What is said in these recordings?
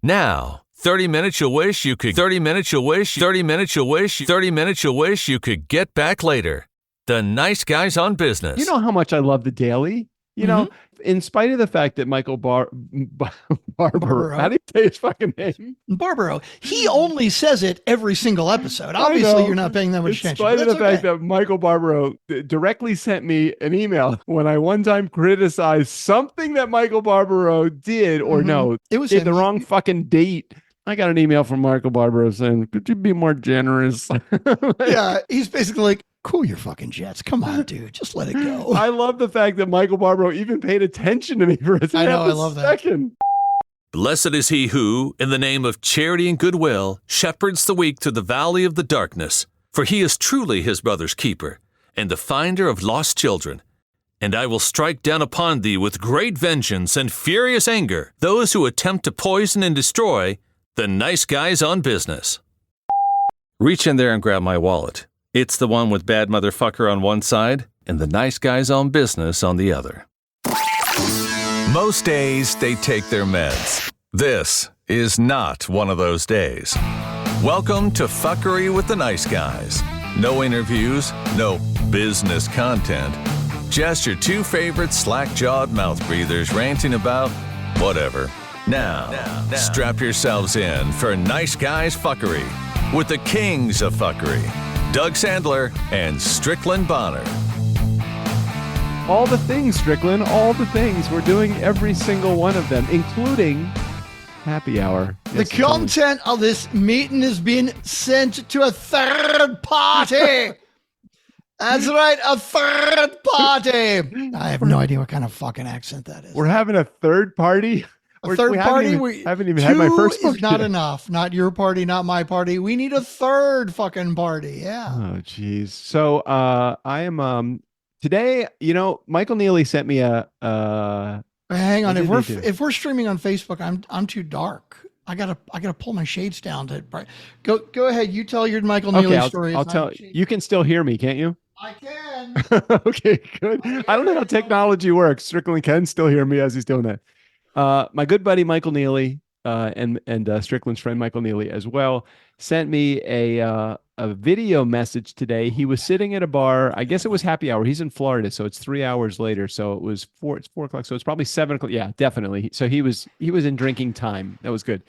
Now, 30 minutes you'll wish you could 30 minutes you'll wish 30 minutes you'll wish 30 minutes you'll wish you could get back later. The Nice Guys on Business. You know how much I love the Daily? You know, in spite of the fact that Michael Barbaro, how do you say his fucking name? Barbaro. He only says it every single episode. Obviously, you're not paying that much attention. In spite of the fact that Michael Barbaro directly sent me an email when I one time criticized something that Michael Barbaro did or it was the wrong fucking date. I got an email from Michael Barbaro saying, could you be more generous? Yeah, he's basically like, cool your fucking jets. Come on, dude. Just let it go. I love the fact that Michael Barbaro even paid attention to me for a second. I know, I love that. Blessed is he who, in the name of charity and goodwill, shepherds the weak through the valley of the darkness. For he is truly his brother's keeper, and the finder of lost children. And I will strike down upon thee with great vengeance and furious anger those who attempt to poison and destroy the Nice Guys on Business. Reach in there and grab my wallet. It's the one with bad motherfucker on one side and the Nice Guys on Business on the other. Most days, they take their meds. This is not one of those days. Welcome to Fuckery with the Nice Guys. No interviews, no business content. Just your two favorite slack-jawed mouth breathers ranting about whatever. Now, strap yourselves in for Nice Guys Fuckery with the kings of fuckery, Doug Sandler and Strickland Bonner. All the things, Strickland, all the things. We're doing every single one of them, including happy hour. The content of this meeting has been sent to a third party. That's right, a third party. I have no idea what kind of fucking accent that is. We're having a third party? A third party? We haven't even had my first is not enough. Not your party, not my party. We need a third fucking party. Yeah. Oh, geez. So I am today, Michael Neely sent me a hang on. If we're streaming on Facebook, I'm too dark. I gotta pull my shades down to go ahead. You tell your Michael Neely story. I'll tell you. Can still hear me, can't you? I can. Okay, good. I don't know how technology works. Strickland can still hear me as he's doing that. My good buddy Michael Neely and Strickland's friend Michael Neely as well sent me a video message today. He was sitting at a bar. I guess it was happy hour. He's in Florida, so it's 3 hours later. So it was it's 4 o'clock. So it's probably 7 o'clock. Yeah, definitely. So he was in drinking time. That was good.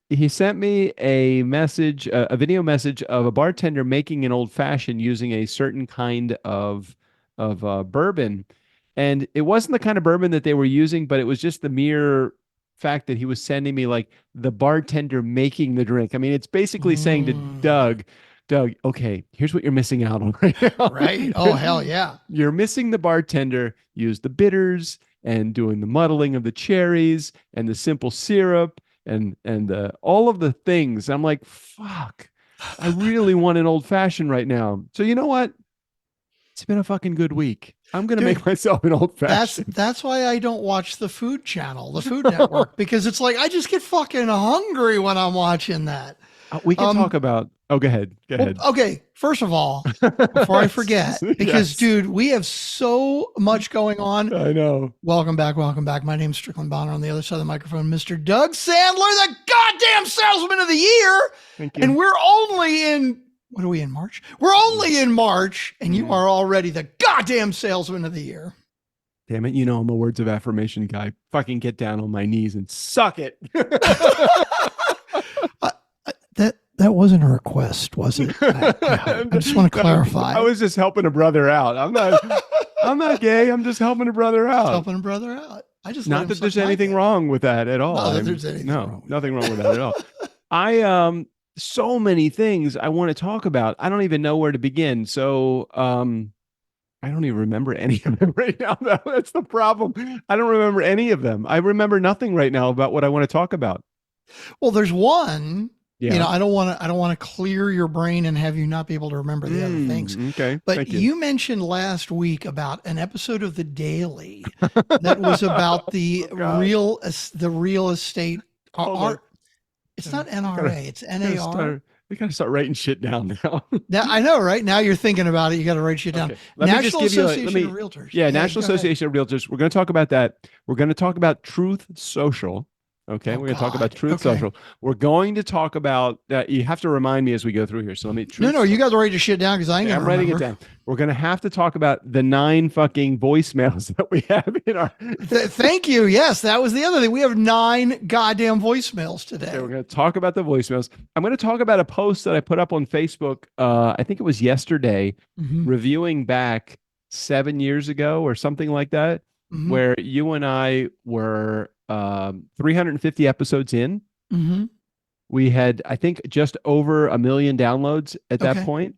He sent me a message, a video message of a bartender making an old fashioned using a certain kind of bourbon. And it wasn't the kind of bourbon that they were using, but it was just the mere fact that he was sending me like the bartender making the drink. I mean, it's basically saying to Doug, okay, here's what you're missing out on right now. Right? Oh, hell yeah. You're missing the bartender use the bitters and doing the muddling of the cherries and the simple syrup and all of the things. I'm like, fuck, I really want an old fashioned right now. So you know what? It's been a fucking good week. I'm going to make myself an old fashioned. That's why I don't watch the Food Channel, the Food Network, because it's like, I just get fucking hungry when I'm watching that. We can talk about, go ahead. Well, okay. First of all, before I forget, because dude, we have so much going on. I know. Welcome back. My name's Strickland Bonner. On the other side of the microphone, Mr. Doug Sandler, the goddamn salesman of the year. Thank you. And we're only in, what are we in March? We're only in March, and you are already the goddamn salesman of the year. Damn it. I'm a words of affirmation guy. Fucking get down on my knees and suck it. That wasn't a request, was it? I just want to clarify. I was just helping a brother out. I'm not gay. I'm just helping a brother out. I just not that there's anything wrong with that at all. Nothing wrong with that at all. So many things I want to talk about. I don't even know where to begin. So I don't even remember any of them right now. That's the problem. I don't remember any of them. I remember nothing right now about what I want to talk about. Well, there's one. Yeah. I don't want to clear your brain and have you not be able to remember the other things. Okay. But you mentioned last week about an episode of The Daily that was about the real estate. It's not NRA. It's NAR. We gotta start writing shit down now. I know, right? Now you're thinking about it. You got to write shit down. Okay. National Association of Realtors. Yeah, National Association of Realtors. We're going to talk about that. We're going to talk about Truth Social. Okay. Oh, We're going to talk about God. Truth Okay. Social. We're going to talk about, you have to remind me as we go through here. So let me, No, you guys are writing shit down because I ain't I'm gonna writing it remember. down. We're going to have to talk about the 9 fucking voicemails that we have in our. Thank you. Yes, that was the other thing. We have 9 goddamn voicemails today. Okay, we're going to talk about the voicemails. I'm going to talk about a post that I put up on Facebook. I think it was yesterday, reviewing back 7 years ago or something like that, where you and I were 350 episodes in. We had, I think, just over 1 million downloads at that point.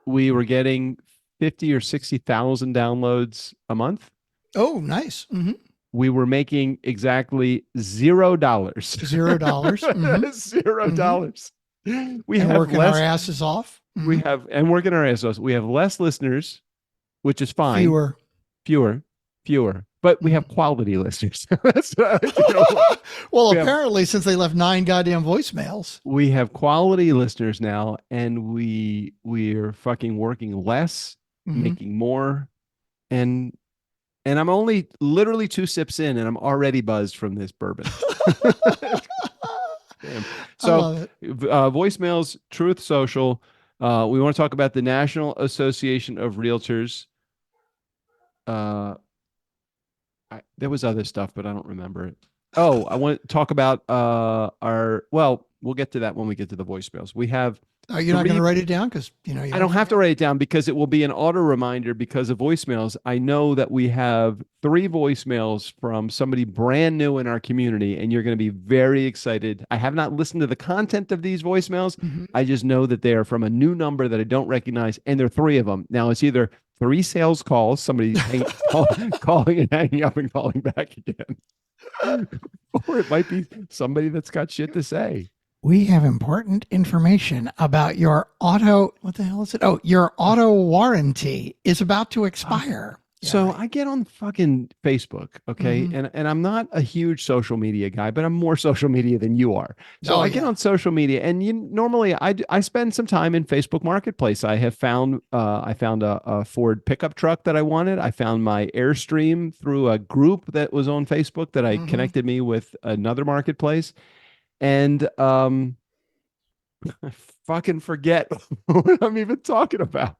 We were getting 50 or 60,000 downloads a month. Oh, nice. We were making exactly $0. $0. $0. We and have working our asses off. We have, and working our asses off. We have less listeners, which is fine. Fewer. But we have quality listeners. Well, apparently, since they left 9 goddamn voicemails, we have quality listeners now, and we're fucking working less, making more, and I'm only literally 2 sips in, and I'm already buzzed from this bourbon. Damn. So, voicemails, Truth Social. We want to talk about the National Association of Realtors. There was other stuff, but I don't remember it. Oh, I want to talk about we'll get to that when we get to the voicemails. We have. Are you not going to write it down? Because I don't have to write it down because it will be an auto reminder because of voicemails. I know that we have 3 voicemails from somebody brand new in our community, and you're going to be very excited. I have not listened to the content of these voicemails. I just know that they are from a new number that I don't recognize, and there are 3 of them. Now, it's either 3 sales calls, somebody calling and hanging up and calling back again, or it might be somebody that's got shit to say. We have important information about your auto. What the hell is it? Oh, your auto warranty is about to expire. So I get on fucking Facebook, okay, and I'm not a huge social media guy, but I'm more social media than you are. So I get on social media, and normally I spend some time in Facebook Marketplace. I have found a Ford pickup truck that I wanted. I found my Airstream through a group that was on Facebook that I connected me with another marketplace. And I fucking forget what I'm even talking about.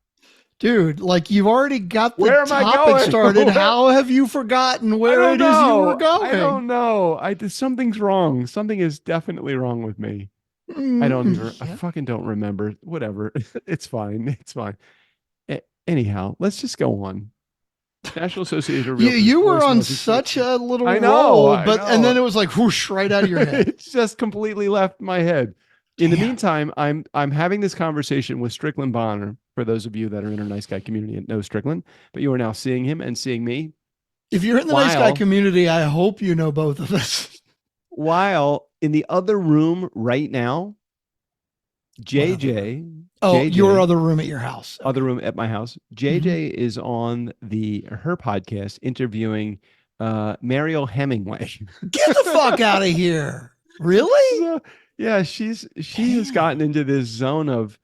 Dude, like you've already got the topic started. How have you forgotten where it is you were going? I don't know. Something's wrong. Something is definitely wrong with me. I fucking don't remember. Whatever. It's fine. It's fine. Anyhow, let's just go on. National Association of Realtors. You were on such a little roll, and then it was like whoosh right out of your head. It just completely left my head. In the meantime, I'm having this conversation with Strickland Bonner. For those of you that are in our Nice Guy community and know Strickland, but you are now seeing him and seeing me. If you're in the Nice Guy community, I hope you know both of us. While in the other room right now, JJ. Your other room at your house. Other room at my house. JJ is on her podcast interviewing Mariel Hemingway. Get the fuck out of here. Really? So, yeah, she has gotten into this zone of,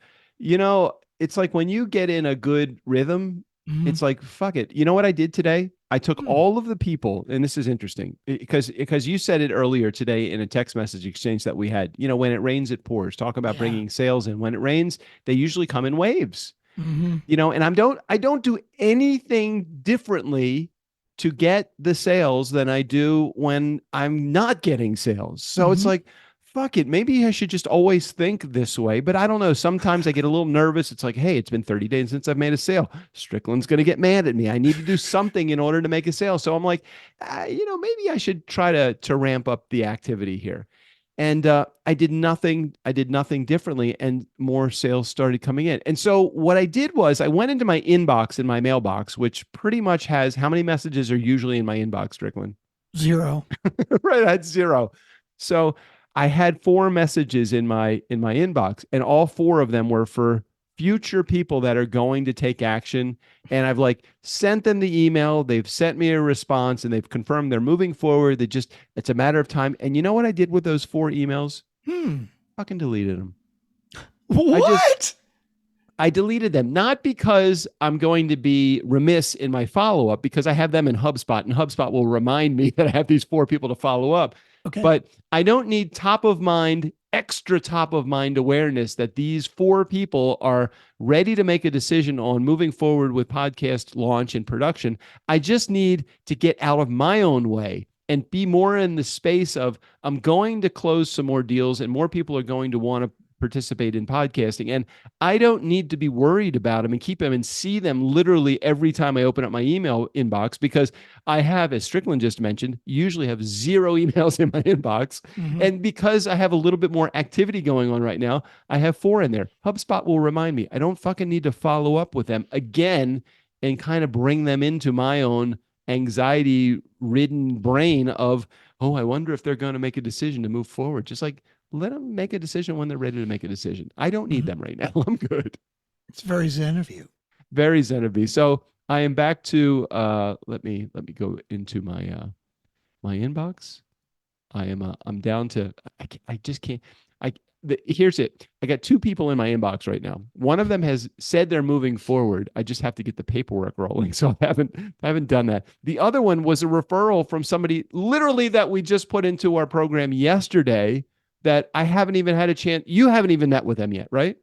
it's like when you get in a good rhythm, it's like, fuck it. You know what I did today? I took all of the people, and this is interesting because you said it earlier today in a text message exchange that we had, when it rains, it pours, talk about bringing sales in. When it rains, they usually come in waves, and I don't do anything differently to get the sales than I do when I'm not getting sales. So it's like, fuck it. Maybe I should just always think this way, but I don't know. Sometimes I get a little nervous. It's like, hey, it's been 30 days since I've made a sale. Strickland's going to get mad at me. I need to do something in order to make a sale. So I'm like, maybe I should try to ramp up the activity here. And I did nothing differently, and more sales started coming in. And so what I did was I went into my inbox in my mailbox, which pretty much has how many messages are usually in my inbox, Strickland? 0. Right, I had 0. So I had 4 messages in my inbox, and all 4 of them were for future people that are going to take action. And I've sent them the email. They've sent me a response, and they've confirmed they're moving forward. It's a matter of time. And you know what I did with those 4 emails? Fucking deleted them. What? I deleted them, not because I'm going to be remiss in my follow-up, because I have them in HubSpot, and HubSpot will remind me that I have these 4 people to follow up. Okay. But I don't need top of mind, extra top of mind awareness that these 4 people are ready to make a decision on moving forward with podcast launch and production. I just need to get out of my own way and be more in the space of I'm going to close some more deals and more people are going to want to participate in podcasting. And I don't need to be worried about them and keep them and see them literally every time I open up my email inbox, because I have, as Strickland just mentioned, usually have 0 emails in my inbox. Mhm. And because I have a little bit more activity going on right now, I have 4 in there. HubSpot will remind me. I don't fucking need to follow up with them again and kind of bring them into my own anxiety-ridden brain of, oh, I wonder if they're going to make a decision to move forward. Just like, let them make a decision when they're ready to make a decision. I don't need them right now. I'm good. It's very zen of you. Very zen of me. So I am back to let me go into my my inbox. I'm down to I just can't here's it. I got 2 people in my inbox right now. One of them has said they're moving forward. I just have to get the paperwork rolling. So I haven't done that. The other one was a referral from somebody literally that we just put into our program yesterday that I haven't even had a chance. You haven't even met with them yet, right?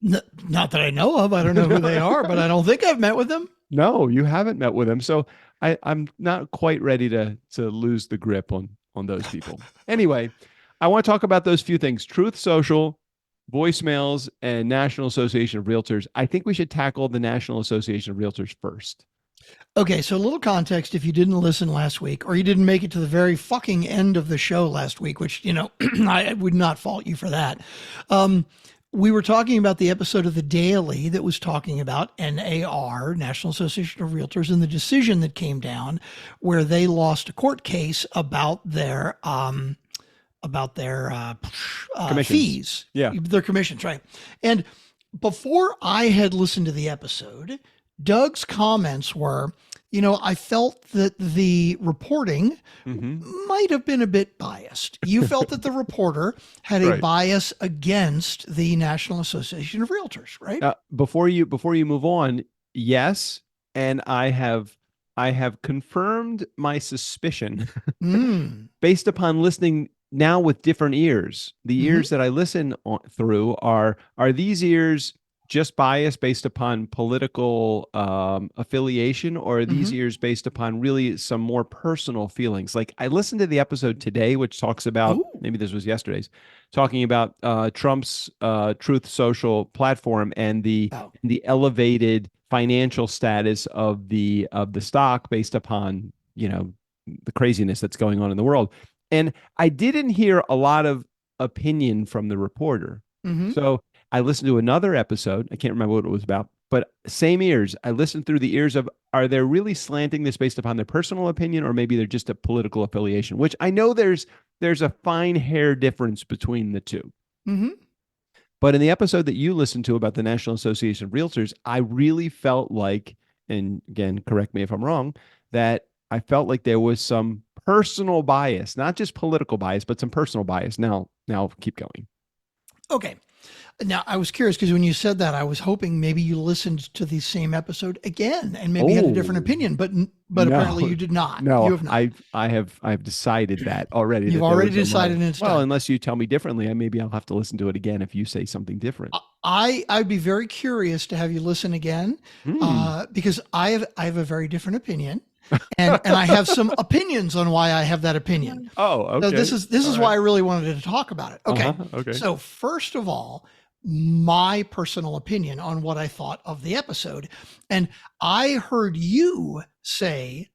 Not that I know of. I don't know who they are, but I don't think I've met with them. No, you haven't met with them. So I'm not quite ready to lose the grip on those people. Anyway, I want to talk about those few things: Truth Social, voicemails, and National Association of Realtors. I think we should tackle the National Association of Realtors first. Okay, so a little context if you didn't listen last week or you didn't make it to the very fucking end of the show last week, which, you know, I would not fault you for that. We were talking about the episode of The Daily that was talking about NAR, National Association of Realtors, and the decision that came down where they lost a court case about their fees. Yeah. Their commissions, right? And before I had listened to the episode, Doug's comments were, you know, I felt that the reporting might have been a bit biased. You felt that the reporter had a bias against the National Association of Realtors, right? Before you move on, yes, and I have confirmed my suspicion based upon listening now with different ears. The ears that I listen through are these ears just biased based upon political affiliation, or are these ears based upon really some more personal feelings? Like I listened to the episode today, which talks about, maybe this was yesterday's, talking about Trump's Truth Social platform and the elevated financial status of the stock based upon, you know, the craziness that's going on in the world. And I didn't hear a lot of opinion from the reporter. So I listened to another episode. I can't remember what it was about, but same ears. I listened through the ears of, are they really slanting this based upon their personal opinion, or maybe they're just a political affiliation, which I know there's a fine hair difference between the two. But in the episode that you listened to about the National Association of Realtors, I really felt like, and again, correct me if I'm wrong, that I felt like there was some personal bias, not just political bias, but some personal bias. Now keep going. Okay. Now, I was curious because when you said that, I was hoping maybe you listened to the same episode again and maybe had a different opinion, but No. apparently you did not. No, you have not. I've decided that already. You've already decided, and it's well, done. unless you tell me differently, maybe I'll have to listen to it again if you say something different. I'd be very curious to have you listen again because I have a very different opinion. and I have some opinions on why I have that opinion. Oh, okay. So this is why I really wanted to talk about it. Okay. Okay. So first of all, my personal opinion on what I thought of the episode. And I heard you say,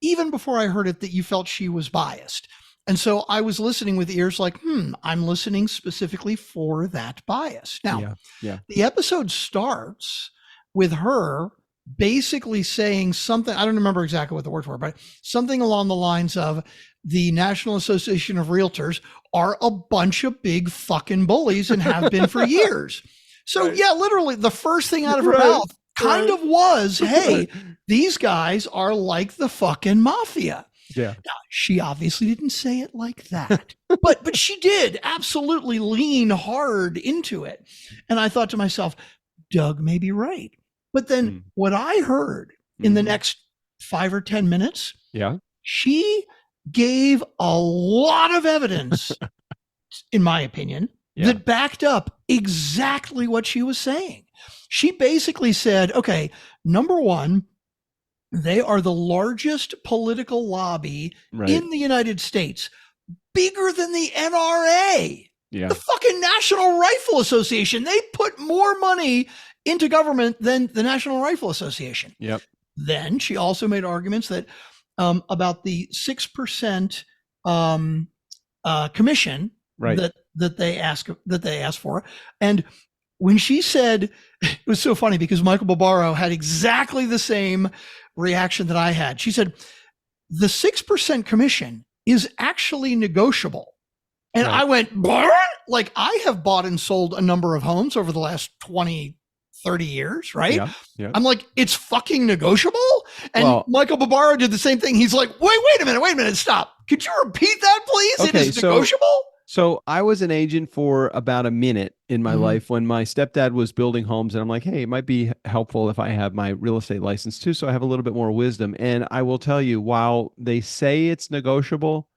even before I heard it, that you felt she was biased. And so I was listening with ears like, I'm listening specifically for that bias. Now, the episode starts with her basically saying something, I don't remember exactly what the words were, but something along the lines of the National Association of Realtors are a bunch of big fucking bullies and have been for years. So yeah, literally the first thing out of her mouth kind of was, hey, these guys are like the fucking mafia. Yeah. Now, she obviously didn't say it like that, but she did absolutely lean hard into it. And I thought to myself, Doug may be right. But then what I heard in the next 5 or 10 minutes, she gave a lot of evidence, in my opinion, that backed up exactly what she was saying. She basically said, okay, number one, they are the largest political lobby in the United States, bigger than the NRA. The fucking National Rifle Association. They put more money into government than the National Rifle Association. Then she also made arguments that about the 6% commission that they asked for. And when she said, it was so funny because Michael Barbaro had exactly the same reaction that I had. She said, the 6% commission is actually negotiable. And I went, like, I have bought and sold a number of homes over the last 20, 30 years, right? I'm like, it's fucking negotiable? And Michael Barbaro did the same thing. He's like, wait a minute, stop. Could you repeat that, please? Okay, it is negotiable? So I was an agent for about a minute in my life when my stepdad was building homes. And I'm like, hey, it might be helpful if I have my real estate license too, so I have a little bit more wisdom. And I will tell you, while they say it's negotiable,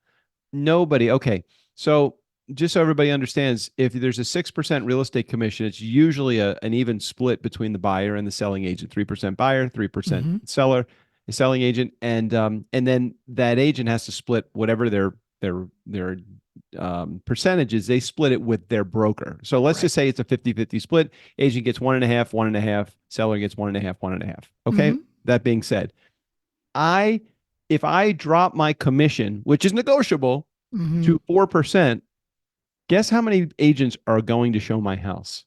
okay. So just so everybody understands, if there's a 6% real estate commission, it's usually an even split between the buyer and the selling agent, 3% buyer, 3% seller, the selling agent. And then that agent has to split whatever their percentages, they split it with their broker. So let's just say it's a 50-50 split. Agent gets 1.5, 1.5, seller gets 1.5, 1.5. Okay. That being said, if I drop my commission, which is negotiable, to 4%, guess how many agents are going to show my house?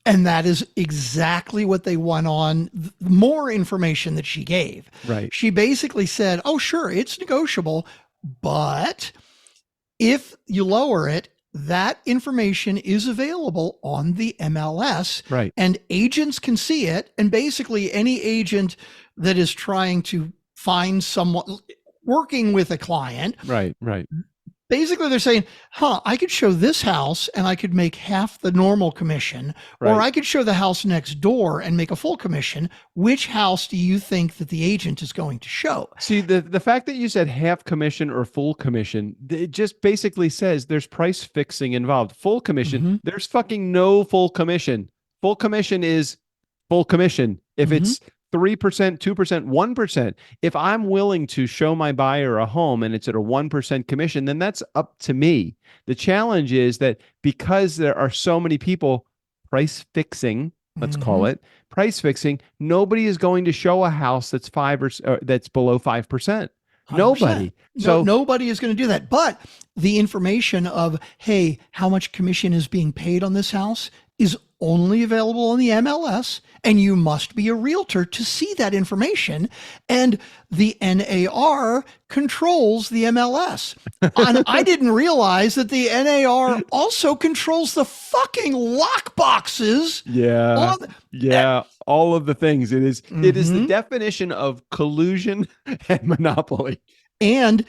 And that is exactly what they want on more information that she gave. She basically said, oh, sure, it's negotiable, but if you lower it, that information is available on the MLS, and agents can see it. And basically any agent that is trying to find someone working with a client, basically they're saying, I could show this house and I could make half the normal commission, or I could show the house next door and make a full commission. Which house do you think that the agent is going to show? See, the fact that you said half commission or full commission, it just basically says there's price fixing involved. Full commission, there's fucking no full commission. Full commission is full commission. If it's 3%, 2%, 1%. If I'm willing to show my buyer a home and it's at a 1% commission, then that's up to me. The challenge is that because there are so many people price fixing, let's call it price fixing, nobody is going to show a house that's that's below 5%. 100%. Nobody. So nobody is going to do that. But the information of, hey, how much commission is being paid on this house is only available on the MLS, and you must be a realtor to see that information. And the NAR controls the MLS. And I didn't realize that the NAR also controls the fucking lock boxes. All of the things. It is the definition of collusion and monopoly. And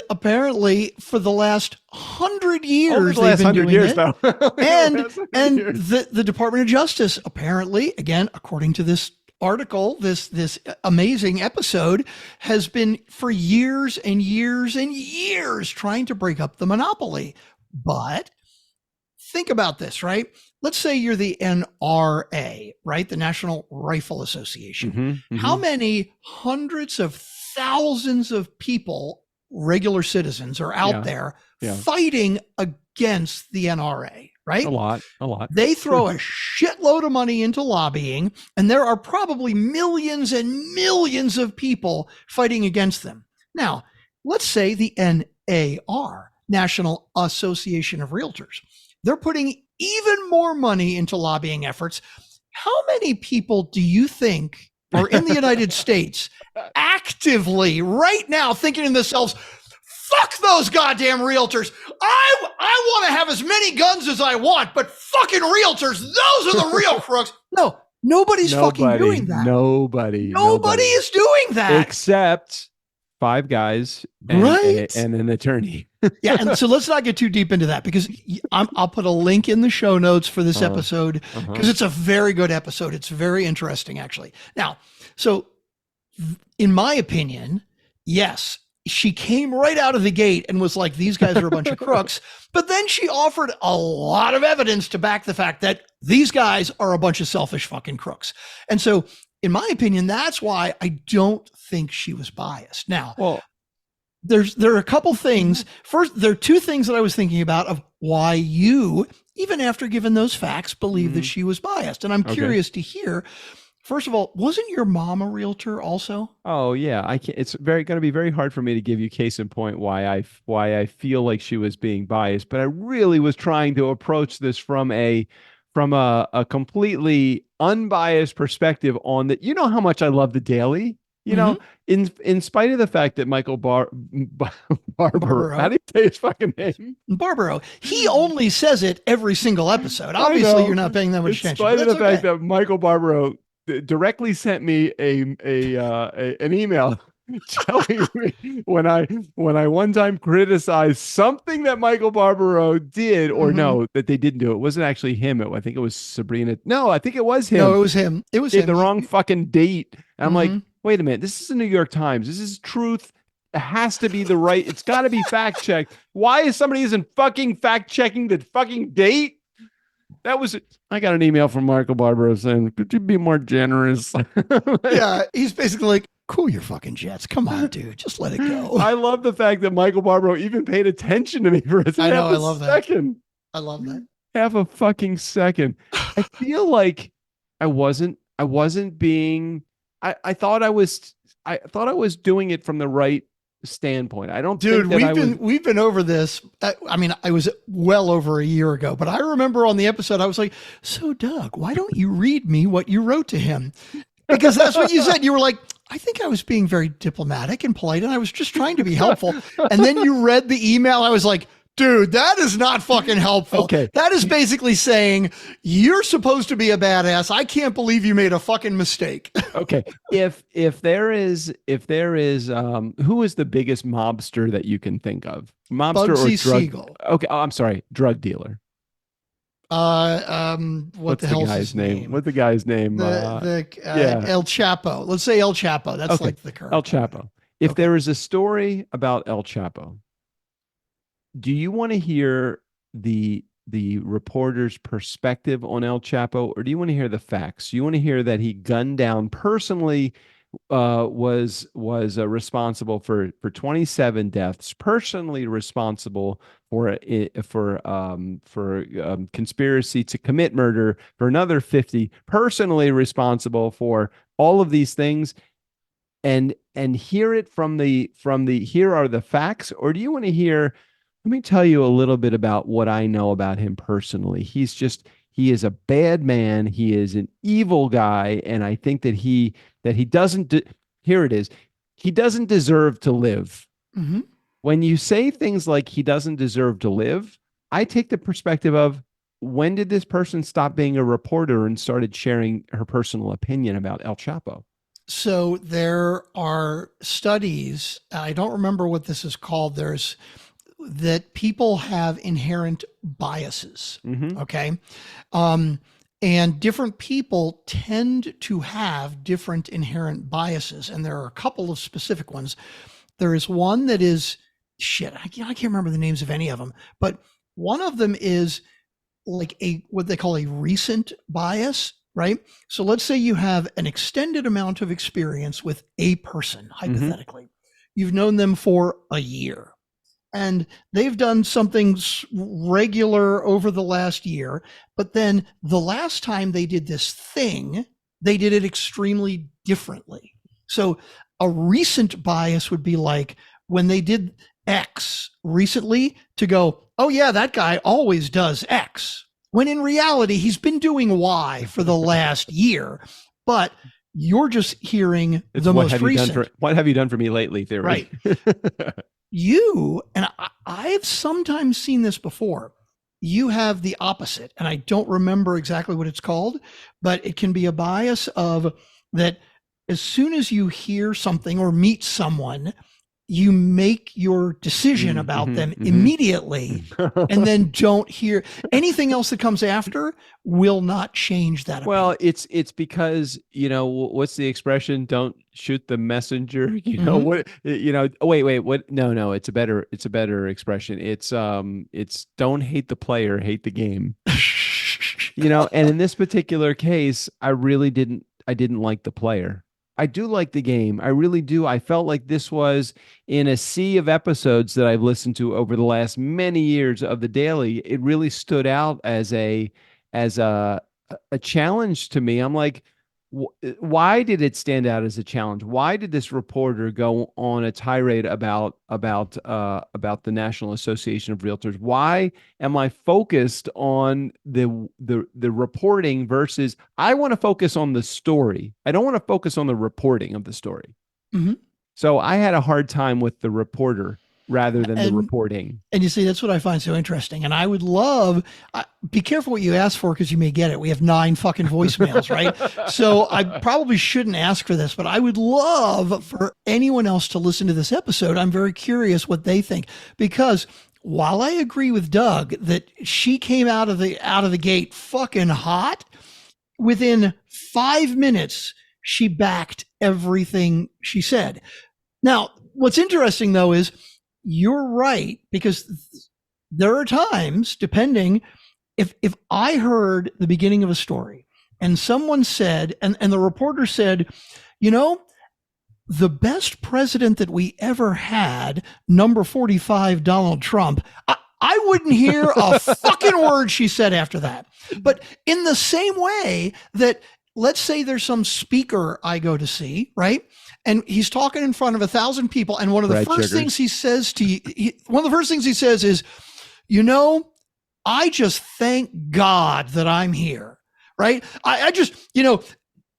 apparently for the last 100 years, the last 100 years, though. and the Department of Justice, apparently, again, according to this article, this amazing episode, has been for years and years and years trying to break up the monopoly. But think about this, right? Let's say you're the NRA, right? The National Rifle Association. How many hundreds of thousands of people, regular citizens, are out there fighting against the NRA, right? A lot. They throw a shitload of money into lobbying, and there are probably millions and millions of people fighting against them. Now, let's say the NAR, National Association of Realtors, they're putting even more money into lobbying efforts. How many people do you think are in the United States actively right now thinking to themselves, fuck those goddamn realtors. I want to have as many guns as I want, but fucking realtors, those are the real crooks. No, nobody's fucking doing that. Nobody is doing that. Except 5 guys and an attorney. And so let's not get too deep into that, because I'll put a link in the show notes for this episode, because it's a very good episode. It's very interesting, actually. Now, so in my opinion, yes, she came right out of the gate and was like, these guys are a bunch of crooks. But then she offered a lot of evidence to back the fact that these guys are a bunch of selfish fucking crooks. And so, in my opinion, that's why I don't think she was biased. Now, Well, there are a couple things. First, there are two things that I was thinking about of why you, even after given those facts, believe that she was biased. And I'm curious to hear. First of all, wasn't your mom a realtor also? oh yeah, I can't. It's going to be very hard for me to give you case in point why I feel like she was being biased. But I really was trying to approach this from a completely unbiased perspective on that. You know how much I love the Daily. You know, in spite of the fact that Michael Barbaro, how do you say his fucking name? Barbaro. He only says it every single episode. Obviously, you're not paying that much attention. In spite of the fact that Michael Barbaro directly sent me an email telling me when I one time criticized something that Michael Barbaro did, or no, that they didn't do. It wasn't actually him. I think it was Sabrina. No, I think it was him. No, it was him. It was him. The wrong fucking date. And I'm like, wait a minute. This is the New York Times. This is truth. It has to be the right. It's got to be fact checked. Why is somebody isn't fucking fact checking the fucking date? That was, I got an email from Michael Barbaro saying, could you be more generous? Yeah, he's basically like, cool your fucking jets. Come on, dude. Just let it go. I love the fact that Michael Barbaro even paid attention to me for a I love second. I love that. Half a fucking second. I feel like I wasn't being, I thought I was doing it from the right standpoint. I don't think that we've been over this. I mean, I was well over a year ago, but I remember on the episode, I was like, so Doug, why don't you read me what you wrote to him? Because that's what you said. You were like, I think I was being very diplomatic and polite, and I was just trying to be helpful. And then you read the email. I was like, dude, that is not fucking helpful. Okay. That is basically saying you're supposed to be a badass. I can't believe you made a fucking mistake. Okay. If there is who is the biggest mobster that you can think of? Mobster Bugsy or drug? Siegel. Okay. Oh, I'm sorry. Drug dealer. What's the guy's name? What's the guy's name? El Chapo. Let's say El Chapo. That's okay. like the current. El Chapo. If there is a story about El Chapo, do you want to hear the reporter's perspective on El Chapo, or do you want to hear the facts? You want to hear that he gunned down personally, was responsible for 27 deaths, personally responsible for conspiracy to commit murder for another 50, personally responsible for all of these things, and hear it from the here are the facts, or do you want to hear, let me tell you a little bit about what I know about him personally. He is a bad man. He is an evil guy. And I think that he doesn't, here it is. He doesn't deserve to live. Mm-hmm. When you say things like he doesn't deserve to live, I take the perspective of, when did this person stop being a reporter and started sharing her personal opinion about El Chapo? So there are studies, I don't remember what this is called. That people have inherent biases. Mm-hmm. Okay. And different people tend to have different inherent biases. And there are a couple of specific ones. There is one that is I can't remember the names of any of them, but one of them is like what they call a recent bias, right? So let's say you have an extended amount of experience with a person, hypothetically. Mm-hmm. You've known them for a year, and they've done something regular over the last year, but then the last time they did this thing, they did it extremely differently. So a recent bias would be like when they did X recently, to go, oh yeah, that guy always does X. When in reality, he's been doing Y for the last year, but you're just hearing the most recent. What have you done for me lately theory? Right. You, and I've sometimes seen this before, you have the opposite, and I don't remember exactly what it's called, but it can be a bias of that as soon as you hear something or meet someone, you make your decision about them immediately and then don't hear anything else that comes after will not change that opinion. Well, it's because, what's the expression? Don't shoot the messenger. What, wait, what? No, it's a better expression. It's don't hate the player, hate the game. And in this particular case, I didn't like the player. I do like the game. I really do. I felt like this was, in a sea of episodes that I've listened to over the last many years of the Daily, it really stood out as a challenge to me. I'm like, why did it stand out as a challenge? Why did this reporter go on a tirade about the National Association of Realtors? Why am I focused on the reporting versus I want to focus on the story? I don't want to focus on the reporting of the story. Mm-hmm. So I had a hard time with the reporter rather than the reporting. And you see, that's what I find so interesting. And I would love, be careful what you ask for, because you may get it. We have 9 fucking voicemails, right? So I probably shouldn't ask for this, but I would love for anyone else to listen to this episode. I'm very curious what they think, because while I agree with Doug that she came out of the gate fucking hot, within 5 minutes, she backed everything she said. Now, what's interesting though is, you're right, because there are times, depending, if I heard the beginning of a story and someone said, and the reporter said, the best president that we ever had, number 45, Donald Trump, I wouldn't hear a fucking word she said after that. But in the same way that, let's say there's some speaker I go to see, right? And he's talking in front of 1,000 people. And one of the first things he says to you, one of the first things he says is, I just thank God that I'm here, right? I just,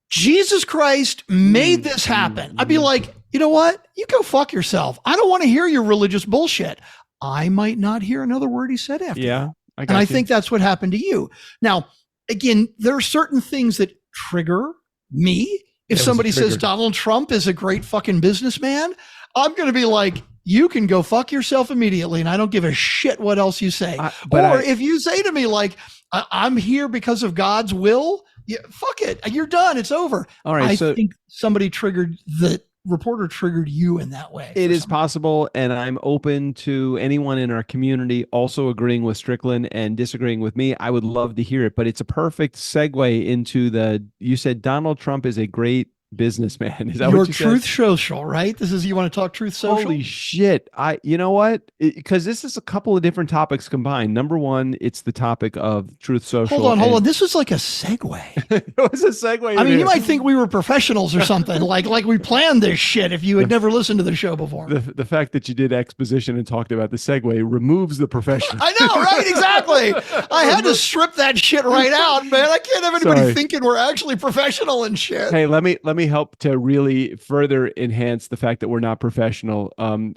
Jesus Christ made this happen. I'd be like, you know what? You go fuck yourself. I don't want to hear your religious bullshit. I might not hear another word he said after that. I think that's what happened to you. Now, again, there are certain things that trigger me. If somebody says Donald Trump is a great fucking businessman, I'm going to be like, you can go fuck yourself immediately, and I don't give a shit what else you say. If you say to me like, I'm here because of God's will, fuck it, you're done. It's over. All right. I think somebody the reporter triggered you in that way. It is possible, and I'm open to anyone in our community also agreeing with Strickland and disagreeing with me. I would love to hear it, but it's a perfect segue into you said Donald Trump is a great businessman. Is that your what you Truth said? Social, right? You want to talk Truth Social? Holy shit. You know what? Because this is a couple of different topics combined. Number one, it's the topic of Truth Social. Hold on. This was like a segue. It was a segue. I mean, you might think we were professionals or something, like we planned this shit if you had never listened to the show before. The fact that you did exposition and talked about the segue removes the professional. I know, right? Exactly. I had to strip that shit right out, man. I can't have anybody thinking we're actually professional and shit. Hey, let me help to really further enhance the fact that we're not professional.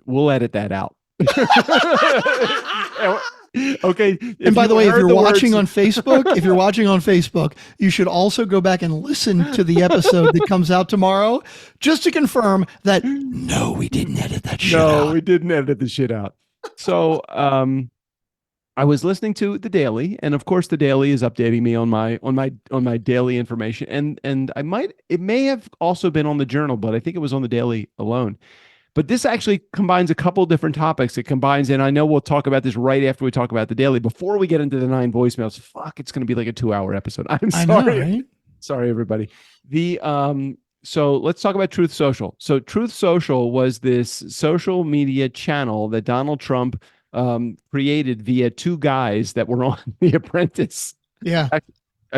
We'll edit that out. Okay. And by the way, if you're watching on Facebook, you should also go back and listen to the episode that comes out tomorrow, just to confirm that no, we didn't edit that shit out. No, we didn't edit the shit out. So, I was listening to the Daily, and of course, the Daily is updating me on my daily information, and it may have also been on the Journal, but I think it was on the Daily alone. But this actually combines a couple different topics. It combines, and I know we'll talk about this right after we talk about the Daily. Before we get into the 9 voicemails, fuck, it's going to be like a 2-hour episode. I'm sorry, I know, right? Sorry, everybody. So let's talk about Truth Social. So Truth Social was this social media channel that Donald Trump created via 2 guys that were on The Apprentice. Yeah.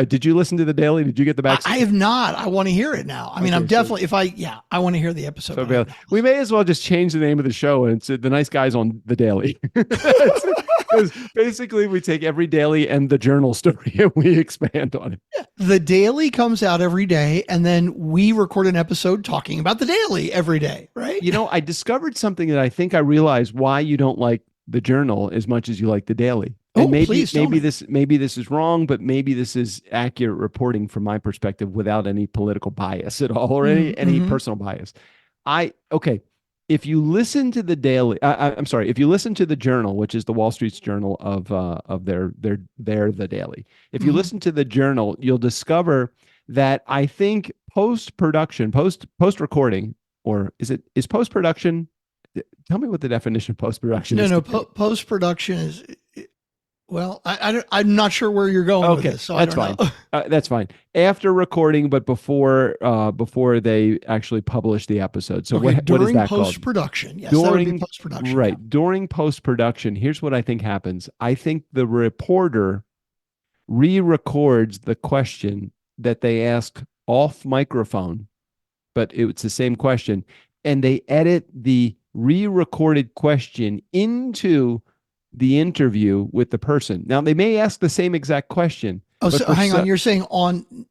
Did you listen to the Daily? Did you get the backstory? I have not. I want to hear it now. I mean, I'm definitely, I want to hear the episode. So we may as well just change the name of the show, and it's The Nice Guys on the Daily. Because basically we take every Daily and the Journal story and we expand on it. Yeah. The Daily comes out every day, and then we record an episode talking about the Daily every day, right? I discovered something that I think I realized why you don't like the Journal as much as you like the Daily. And maybe this is wrong, but maybe this is accurate reporting from my perspective without any political bias at all, or any personal bias. if you listen to the daily, I'm sorry, if you listen to the Journal, which is the Wall Street's Journal of their the Daily, if you Mhm. listen to the Journal, you'll discover that I think post production, post recording, or is post production? Tell me what the definition of post production is. No, post production is. Well, I'm not sure where you're going with Okay, this, so that's I don't fine. know. That's fine. After recording, but before they actually publish the episode. So Okay, what is during that called? post production, yes, that would be During post production. right during post production. Here's what I think happens. I think the reporter re-records the question that they asked off microphone, but it's the same question, and they edit the re-recorded question into the interview with the person. Now they may ask the same exact question. Oh, so hang on. You're saying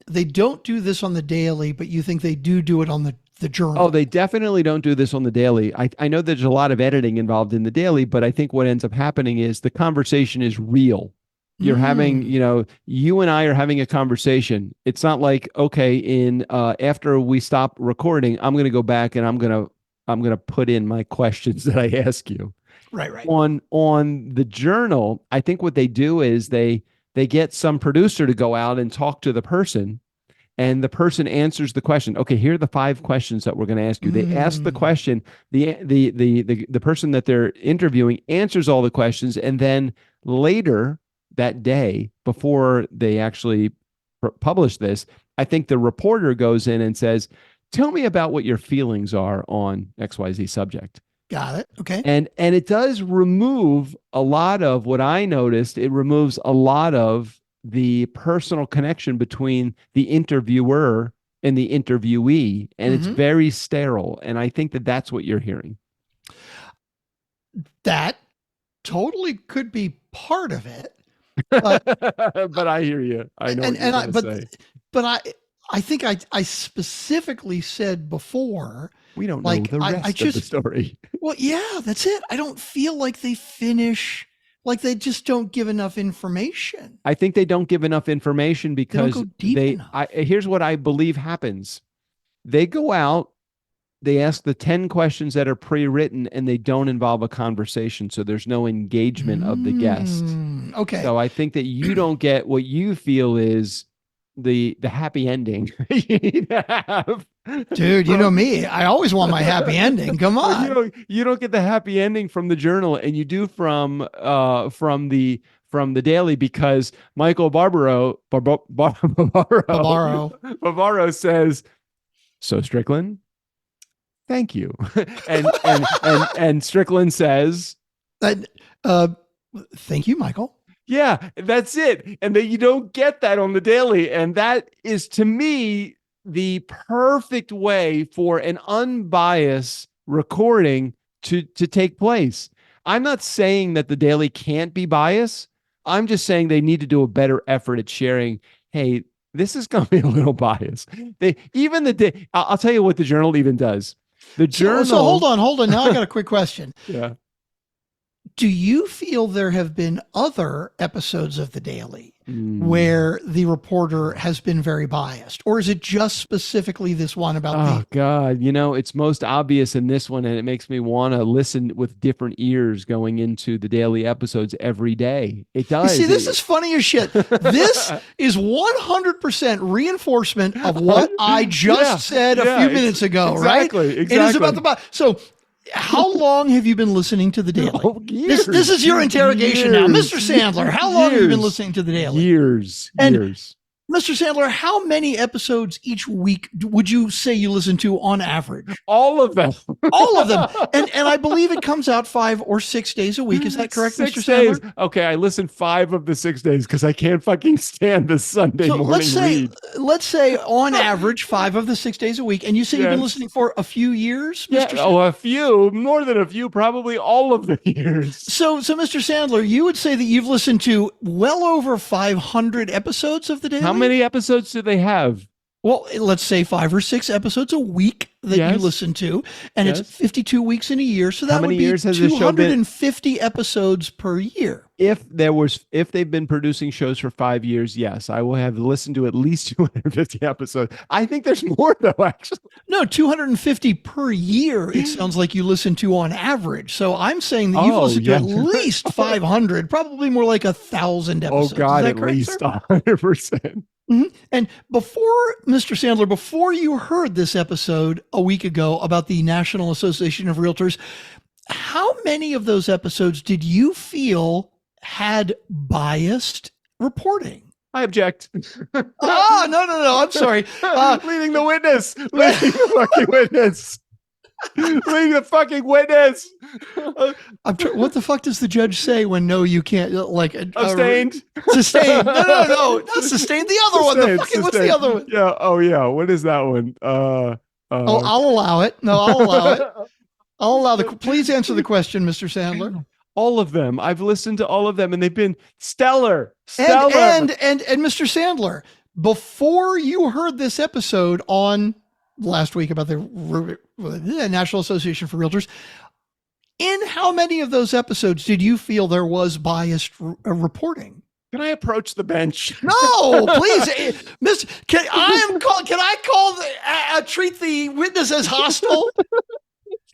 they don't do this on the Daily, but you think they do it on the Journal? Oh, they definitely don't do this on the Daily. I know there's a lot of editing involved in the Daily, but I think what ends up happening is the conversation is real. You're having, you and I are having a conversation. It's not like, okay, after we stop recording, I'm going to go back and I'm going to put in my questions that I ask you. Right. On the Journal, I think what they do is they get some producer to go out and talk to the person, and the person answers the question. Okay, here are the 5 questions that we're going to ask you. They ask the question, the person that they're interviewing answers all the questions, and then later that day, before they actually publish this, I think the reporter goes in and says, "Tell me about what your feelings are on XYZ subject." Got it. Okay. And it does remove a lot of what I noticed. It removes a lot of the personal connection between the interviewer and the interviewee, and it's very sterile. And I think that that's what you're hearing. That totally could be part of it, but but I hear you. I know what you're going to say. But I think I specifically said before, we don't know the rest of the story. Well, yeah, that's it. I don't feel like they finish, like they just don't give enough information. I think they don't give enough information because they don't go deep enough. Here's what I believe happens. They go out, they ask the 10 questions that are pre-written, and they don't involve a conversation. So there's no engagement of the guest. Okay. So I think that you don't get what you feel is the happy ending you need to have. Dude, you know me. I always want my happy ending. Come on. You don't get the happy ending from the Journal, and you do from the Daily, because Michael Barbaro says, "So Strickland, thank you," and Strickland says, "Thank you, Michael." Yeah, that's it. And that you don't get that on the Daily. And that is, to me, the perfect way for an unbiased recording to take place. I'm not saying that the Daily can't be biased. I'm just saying they need to do a better effort at sharing, hey, this is going to be a little biased. I'll tell you what the Journal even does. The Journal. So hold on. Now I got a quick question. Yeah. Do you feel there have been other episodes of The Daily where the reporter has been very biased? Or is it just specifically this one about God, it's most obvious in this one, and it makes me want to listen with different ears going into the Daily episodes every day. It does. You see, this is funny as shit. This is 100% reinforcement of what I just said a few minutes ago, right? Exactly. It is about the bias. So how long have you been listening to The Daily? Oh, years. This is your interrogation now. Mr. Sandler, how long have you been listening to The Daily? Years. Mr. Sandler, how many episodes each week would you say you listen to on average? All of them. All of them. And I believe it comes out 5 or 6 days a week. Is that correct, 6 Mr. Sandler? days. Okay, I listen 5 of the 6 days because I can't fucking stand the Sunday morning read. Let's say on average 5 of the 6 days a week. And you say you've been listening for a few years, Mr. Sandler? Oh, a few. More than a few. Probably all of the years. So, Mr. Sandler, you would say that you've listened to well over 500 episodes of The Daily? How many episodes do they have? Well, let's say 5 or 6 episodes a week that you Yes. listen to, and Yes. it's 52 weeks in a year. So How that would many be years has this show been? 250 episodes per year. If they've been producing shows for 5 years, yes, I will have listened to at least 250 episodes. I think there's more though, actually. No, 250 per year. It sounds like you listen to on average. So I'm saying that you've listened to at least 500, probably more like 1,000 episodes. Oh God, at correct, least sir? 100%. And before, Mr. Sandler, before you heard this episode a week ago about the National Association of Realtors, how many of those episodes did you feel had biased reporting? I object. Oh, no. I'm sorry. Leading the witness. Leading the fucking witness. Leading the fucking witness. What the fuck does the judge say when no, you can't, like, Abstained. Sustained. No. Not sustained. The other one. What's the other one? Yeah. Oh, yeah. What is that one? I'll allow it. No, I'll allow it. I'll allow please answer the question, Mr. Sandler. All of them. I've listened to all of them and they've been stellar. And Mr. Sandler, before you heard this episode on last week about the National Association for Realtors, in how many of those episodes did you feel there was biased reporting? Can I approach the bench? No, please, Mister. Can I treat the witness as hostile?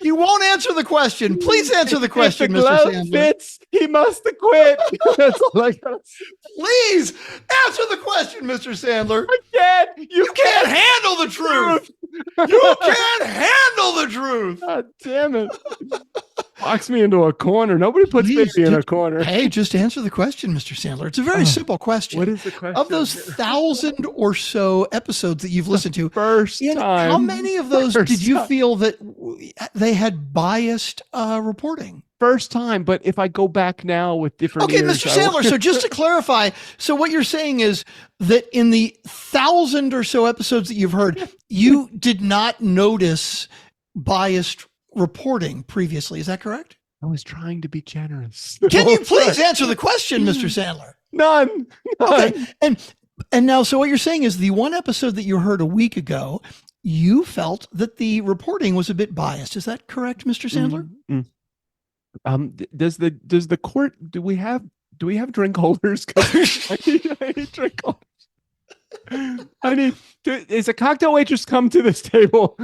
You won't answer the question. Please answer the question, if the Mr. glove Sandler. fits, he must acquit. That's all I got. Please answer the question, Mr. Sandler. I can't. You can't handle the truth. You can't handle the truth. God damn it. Box me into a corner. Nobody puts me in a corner. Hey, just answer the question, Mr. Sandler. It's a very simple question. What is the question? Of those 1,000 or so episodes that you've listened to, First time. how many of those did you feel that they had biased reporting? First time, but if I go back now with different Okay, years, Mr. Sandler, so just to clarify, so what you're saying is that in the 1,000 or so episodes that you've heard, you did not notice biased reporting previously. Is that correct? I was trying to be generous. Can you please answer the question, Mr. Sandler? None. Okay. And now, so what you're saying is the one episode that you heard a week ago, you felt that the reporting was a bit biased. Is that correct, Mr. Sandler? Does the court, do we have drink holders? I need drink holders. Is a cocktail waitress come to this table?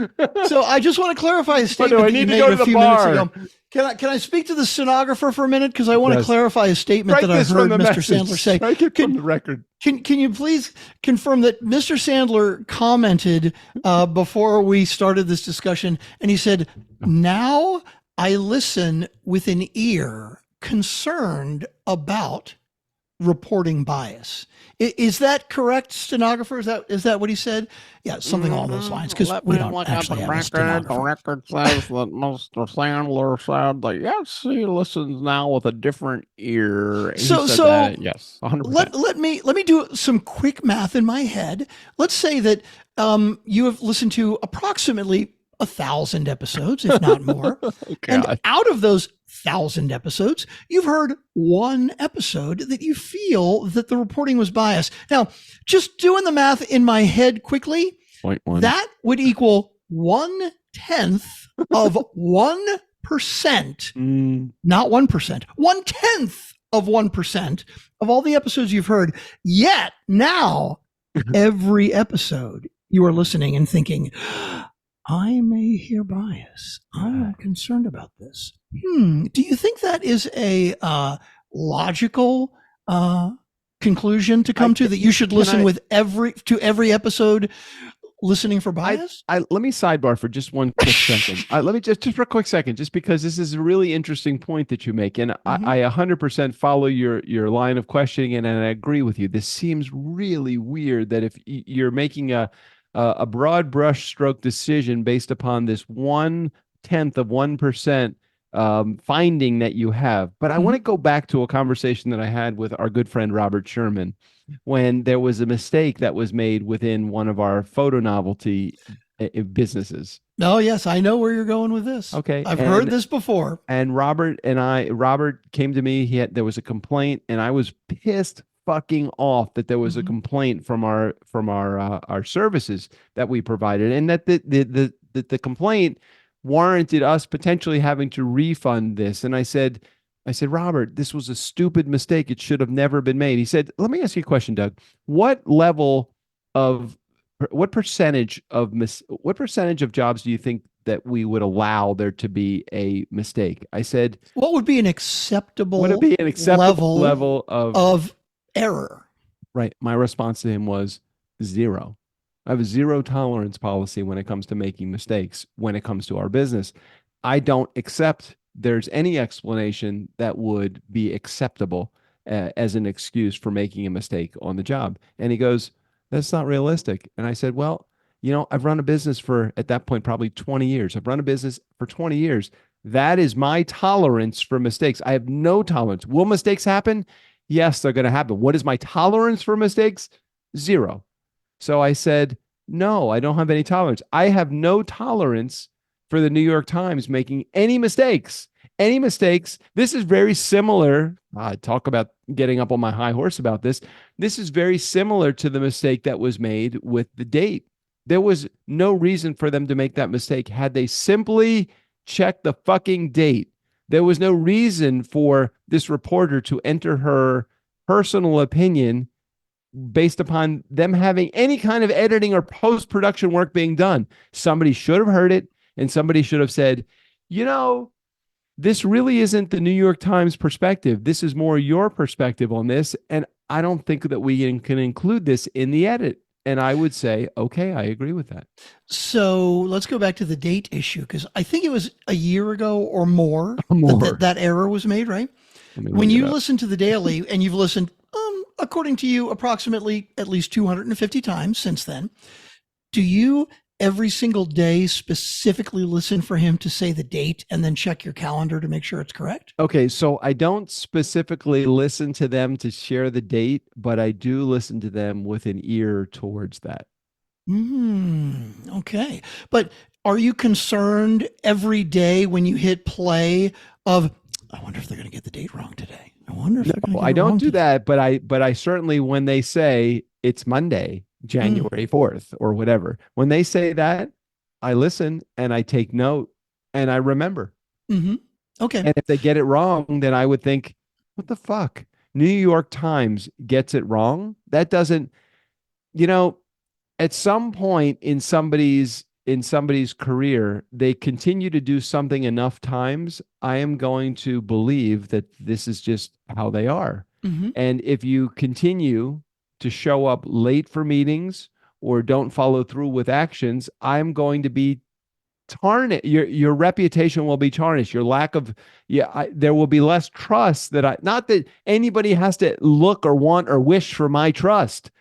So I just want to clarify a statement that you made a few minutes ago. Can I speak to the stenographer for a minute? Because I want to clarify a statement that I heard Mr. Sandler say. Strike it from the record. Can you please confirm that Mr. Sandler commented before we started this discussion, and he said, "Now I listen with an ear concerned about reporting bias." Is that correct, stenographer? Is that what he said? Yeah, something along those lines, because we don't actually have a stenographer. The record says that Mr. Sandler said that, yes, he listens now with a different ear. He said that, yes, 100%. Let me do some quick math in my head. Let's say that you have listened to approximately 1,000 episodes, if not more. And out of those 1,000 episodes, you've heard one episode that you feel that the reporting was biased. Now, just doing the math in my head quickly, 0.1. that would equal 1/10 of 1%, not 1%, 1/10 of 1% of all the episodes you've heard. Yet now, every episode you are listening and thinking, I may hear bias. I'm concerned about this. Do you think that is a logical conclusion to come to, that you should listen with every episode listening for bias? Let me sidebar for just one quick second. Let me just for a quick second, just because this is a really interesting point that you make, and I 100% follow your line of questioning, and I agree with you. This seems really weird that if you're making a broad brush stroke decision based upon this 1/10 of 1% finding that you have. But I want to go back to a conversation that I had with our good friend Robert Sherman, when there was a mistake that was made within one of our photo novelty businesses. Oh, yes, I know where you're going with this. Okay. I've heard this before. And Robert came to me. There was a complaint, and I was pissed fucking off that there was a complaint from our services that we provided, and that the complaint warranted us potentially having to refund this. And I said, Robert, this was a stupid mistake. It should have never been made. He said, let me ask you a question, Doug. What percentage of jobs do you think that we would allow there to be a mistake? I said, what would be an acceptable level of error? Right. My response to him was 0. I have a 0 tolerance policy when it comes to making mistakes. When it comes to our business, I don't accept there's any explanation that would be acceptable as an excuse for making a mistake on the job. And he goes, that's not realistic. And I said, well, I've run a business for, at that point, probably 20 years. I've run a business for 20 years. That is my tolerance for mistakes. I have no tolerance. Will mistakes happen? Yes, they're going to happen. What is my tolerance for mistakes? 0. So I said, no, I don't have any tolerance. I have no tolerance for the New York Times making any mistakes. Any mistakes. This is very similar. I talk about getting up on my high horse about this. This is very similar to the mistake that was made with the date. There was no reason for them to make that mistake had they simply checked the fucking date. There was no reason for this reporter to enter her personal opinion based upon them having any kind of editing or post-production work being done. Somebody should have heard it, and somebody should have said, this really isn't the New York Times perspective. This is more your perspective on this, and I don't think that we can include this in the edit. And I would say, okay, I agree with that. So let's go back to the date issue, because I think it was a year ago or more, that error was made, right? When you listen to the Daily, and you've listened, according to you, approximately at least 250 times since then, do you every single day specifically listen for him to say the date and then check your calendar to make sure it's correct? Okay, so I don't specifically listen to them to share the date, but I do listen to them with an ear towards that. Okay. But are you concerned every day when you hit play of, I wonder if they're going to get the date wrong today? I wonder if they're going to get it wrong. I don't do today. that, but I certainly, when they say it's Monday, January 4th or whatever, when they say that, I listen and I take note and I remember. Okay. And if they get it wrong, then I would think, what the fuck? New York Times gets it wrong? That doesn't, at some point in somebody's career, they continue to do something enough times, I am going to believe that this is just how they are. And if you continue to show up late for meetings or don't follow through with actions, I'm going to be tarnished. Your reputation will be tarnished. Your lack of, there will be less trust not that anybody has to look or want or wish for my trust,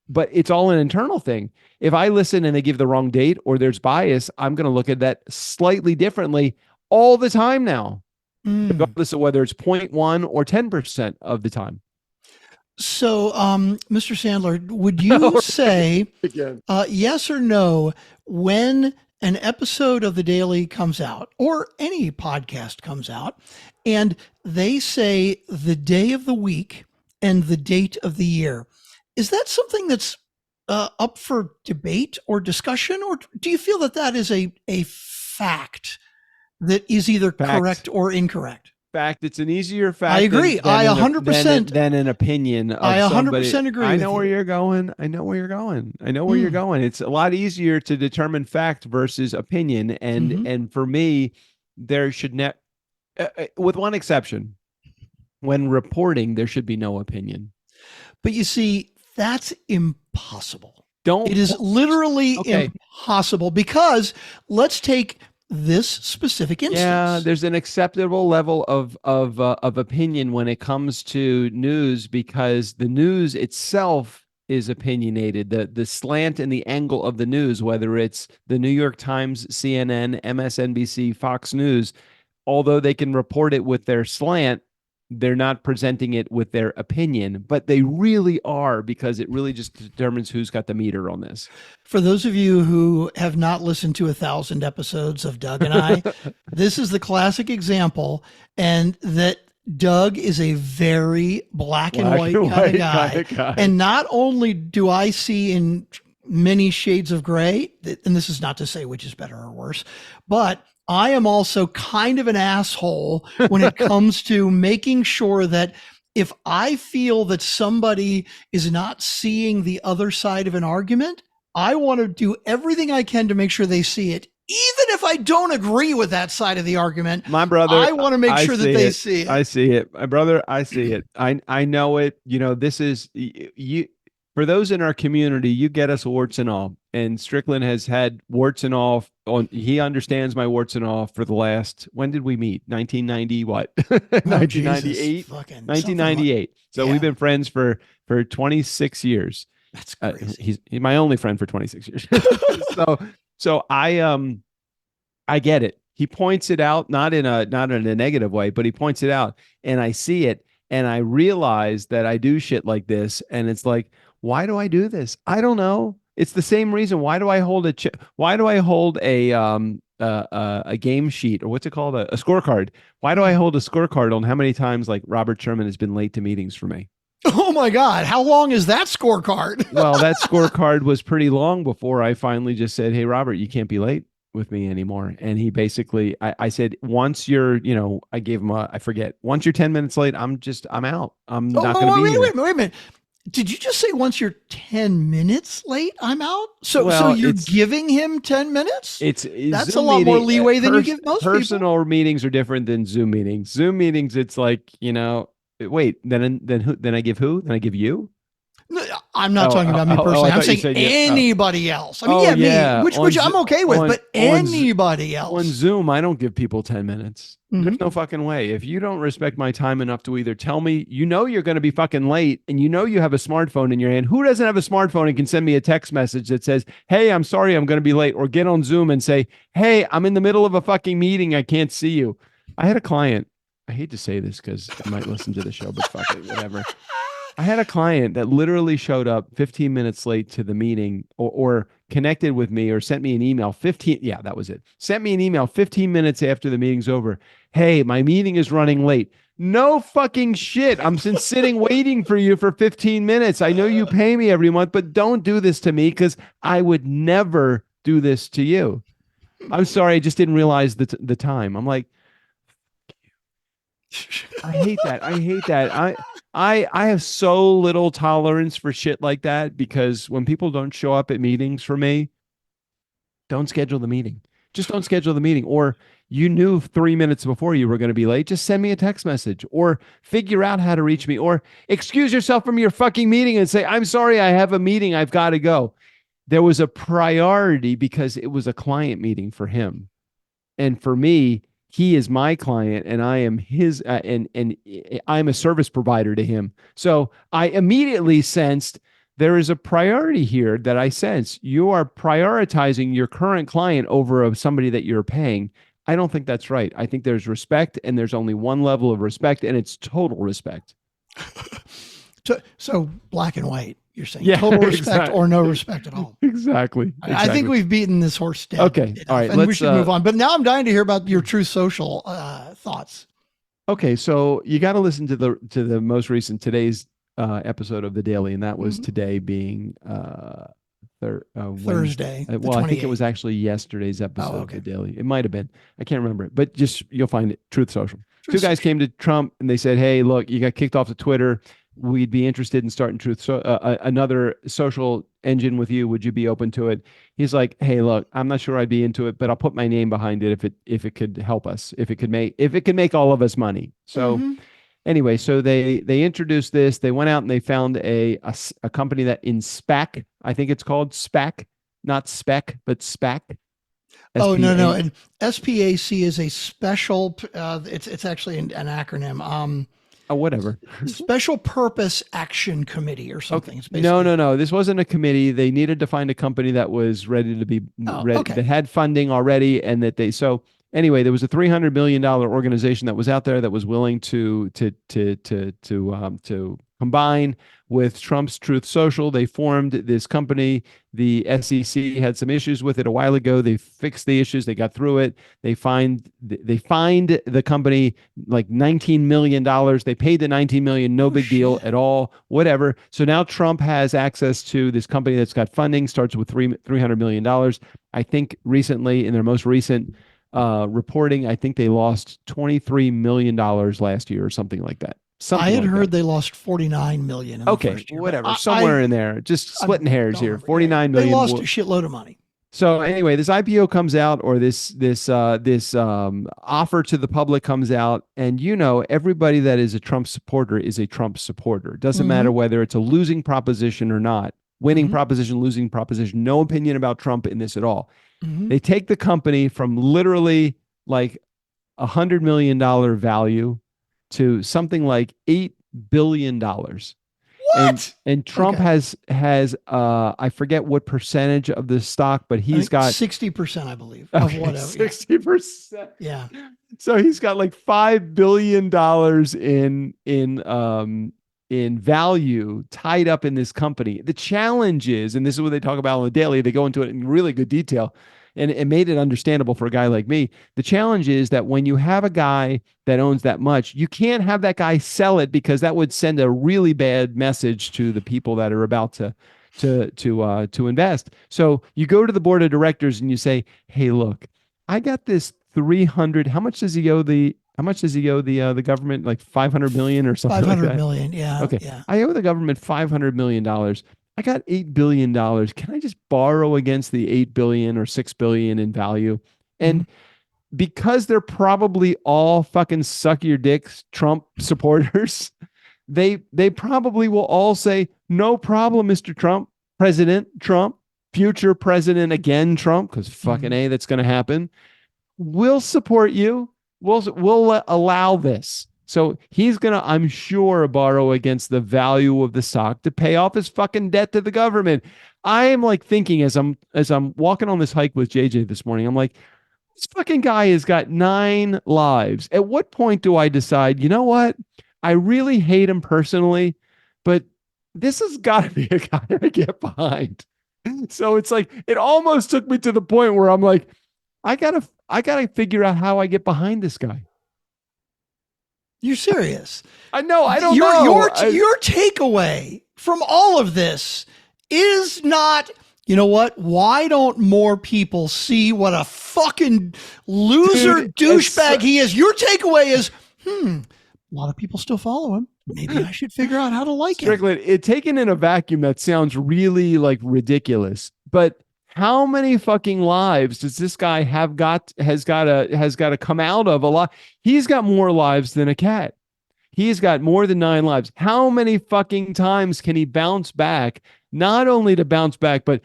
but it's all an internal thing. If I listen and they give the wrong date or there's bias, I'm going to look at that slightly differently all the time now, regardless of whether it's 0.1 or 10% of the time. So, Mr. Sandler, would you say yes or no when an episode of The Daily comes out or any podcast comes out and they say the day of the week and the date of the year? Is that something that's up for debate or discussion, or do you feel that is a fact that is either correct or incorrect? Fact. It's an easier fact. I agree. I 100% than an opinion. I 100% agree. I know where you're going. I know where you're going. It's a lot easier to determine fact versus opinion. And for me, there should with one exception, when reporting, there should be no opinion. But you see, that's impossible. It is literally impossible, because let's take this specific instance. Yeah, there's an acceptable level of opinion when it comes to news, because the news itself is opinionated. The slant and the angle of the news, whether it's the New York Times, CNN, MSNBC, Fox News, although they can report it with their slant, they're not presenting it with their opinion, but they really are, because it really just determines who's got the meter on this. For those of you who have not listened to 1,000 episodes of Doug and I, this is the classic example, and that Doug is a very black and white kind of guy. And not only do I see in many shades of gray, and this is not to say which is better or worse, but I am also kind of an asshole when it comes to making sure that if I feel that somebody is not seeing the other side of an argument, I want to do everything I can to make sure they see it. Even if I don't agree with that side of the argument, my brother, I want to make sure that they see it. I see it. My brother, I see it. I know it. You know, this is you. For those in our community, you get us warts and all. And Strickland has had warts and all. He understands my warts and all for the last. When did we meet? 1990 what? 1998. 1998. So we've been friends for 26 years. That's crazy. He's my only friend for 26 years. So I get it. He points it out, not in a negative way, but he points it out, and I see it, and I realize that I do shit like this, and it's like, why do I do this? I don't know. It's the same reason. Why do I hold a game sheet, or what's it called, a scorecard? Why do I hold a scorecard on how many times like Robert Sherman has been late to meetings for me? Oh my God. How long is that scorecard? Well, that scorecard was pretty long before I finally just said, hey, Robert, you can't be late with me anymore. And he basically, I said, once you're, I gave him I forget, once you're 10 minutes late, I'm out. I'm not going to be here. Wait a minute. Did you just say once you're 10 minutes late, I'm out? So you're giving him 10 minutes? That's Zoom a lot more leeway than you give most people. Personal meetings are different than Zoom meetings. Zoom meetings, it's like, wait, then I give who? Then I give you? No, I'm not talking about me personally. I'm saying anybody else. I mean, me, which I'm okay with, but anybody else. On Zoom, I don't give people 10 minutes. Mm-hmm. There's no fucking way. If you don't respect my time enough to either tell me, you're going to be fucking late, and you have a smartphone in your hand. Who doesn't have a smartphone and can send me a text message that says, hey, I'm sorry, I'm going to be late, or get on Zoom and say, hey, I'm in the middle of a fucking meeting. I can't see you. I had a client. I hate to say this because I might listen to the show, but fuck it, whatever. I had a client that literally showed up 15 minutes late to the meeting, or connected with me, or sent me an email that was it. Sent me an email 15 minutes after the meeting's over. Hey, my meeting is running late. No fucking shit. I'm sitting waiting for you for 15 minutes. I know you pay me every month, but don't do this to me, because I would never do this to you. I'm sorry. I just didn't realize the time. I'm like, I hate that. I have so little tolerance for shit like that, because when people don't show up at meetings for me, don't schedule the meeting. Just don't schedule the meeting. Or you knew 3 minutes before you were going to be late, just send me a text message, or figure out how to reach me, or excuse yourself from your fucking meeting and say, I'm sorry, I have a meeting, I've got to go. There was a priority because it was a client meeting for him. And for me, he is my client, and I am his, and I'm a service provider to him. So I immediately sensed there is a priority here that I sense. You are prioritizing your current client over somebody that you're paying. I don't think that's right. I think there's respect, and there's only one level of respect, and it's total respect. So black and white. You're saying total respect or no respect at all. Exactly. I think we've beaten this horse dead. Okay. All right. And we should move on. But now I'm dying to hear about your Truth Social thoughts. Okay. So you got to listen to the most recent today's episode of The Daily. And that was today being Thursday. Well, I think it was actually yesterday's episode of The Daily. It might've been. I can't remember it, but you'll find it. Truth Social. Two guys came to Trump and they said, hey, look, you got kicked off of Twitter. We'd be interested in starting another social engine with you. Would you be open to it? He's like, hey, look, I'm not sure I'd be into it, but I'll put my name behind it if it could help us, if it could make all of us money. So anyway, so they introduced this. They went out and they found a company that in SPAC, I think it's called SPAC, not spec, but SPAC. Oh, no. And SPAC is a special, it's actually an acronym. Whatever. Special Purpose Action Committee or something. Okay. No. This wasn't a committee. They needed to find a company that was ready to be ready, that had funding already, and so anyway, there was a $300 million organization that was out there that was willing to combine with Trump's Truth Social. They formed this company. The SEC had some issues with it a while ago. They fixed the issues. They got through it. They fined the company like $19 million. They paid the $19 million. No big deal at all. Whatever. So now Trump has access to this company that's got funding, starts with $300 million. I think recently, in their most recent reporting, I think they lost $23 million last year or something like that. I had heard they lost 49 million. In the first year, whatever, somewhere in there, just splitting hairs here. 49 million. They lost a shitload of money. So anyway, this IPO comes out, or this offer to the public comes out, and everybody that is a Trump supporter is a Trump supporter. It doesn't matter whether it's a losing proposition or not, winning proposition, losing proposition. No opinion about Trump in this at all. They take the company from literally like $100 million value to something like $8 billion. What? And Trump has I forget what percentage of the stock, but he's got 60%, I believe, of whatever. 60%. Yeah. So he's got like $5 billion in value tied up in this company. The challenge is, and this is what they talk about on the daily, they go into it in really good detail, and it made it understandable for a guy like me. The challenge is that when you have a guy that owns that much, you can't have that guy sell it, because that would send a really bad message to the people that are about to invest. So you go to the board of directors and you say, hey, look, I got this 300. How much does he owe the government? Like 500 million or something like that? 500 million. Yeah. Okay. Yeah. I owe the government $500 million. I got $8 billion. Can I just borrow against the $8 billion or $6 billion in value? And because they're probably all fucking suck your dicks Trump supporters, they probably will all say, no problem, Mr. Trump, President Trump, future president again, Trump, because fucking A, that's going to happen. We'll support you. We'll allow this. So he's going to, I'm sure, borrow against the value of the stock to pay off his fucking debt to the government. I am like thinking as I'm walking on this hike with JJ this morning, I'm like, this fucking guy has got 9 lives. At what point do I decide, you know what? I really hate him personally, but this has got to be a guy I get behind. So it's like, it almost took me to the point where I'm like, I gotta figure out how I get behind this guy. You're serious? I know. I don't know. Your takeaway from all of this is not, you know what? Why don't more people see what a fucking loser douchebag he is? Your takeaway is, a lot of people still follow him. Maybe I should figure out how to like Strickland, him. It taken in a vacuum, that sounds really like ridiculous. But how many fucking lives does this guy has got to come out of? A lot. He's got more lives than a cat. He's got more than 9 lives. How many fucking times can he bounce back? Not only to bounce back, but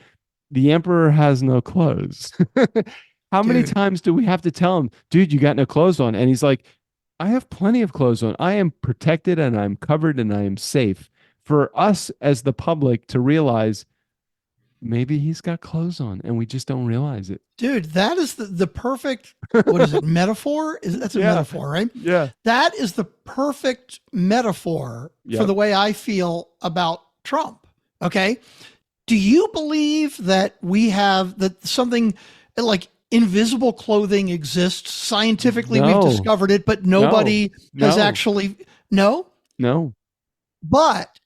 the emperor has no clothes. How many times do we have to tell him, dude, you got no clothes on? And he's like, I have plenty of clothes on. I am protected and I'm covered and I am safe. For us as the public to realize, maybe he's got clothes on and we just don't realize it. Dude, that is the perfect, what is it, metaphor? That's a metaphor, right? Yeah. That is the perfect metaphor for the way I feel about Trump. Okay. Do you believe that that something like invisible clothing exists scientifically? No. We've discovered it, but nobody has actually, No. But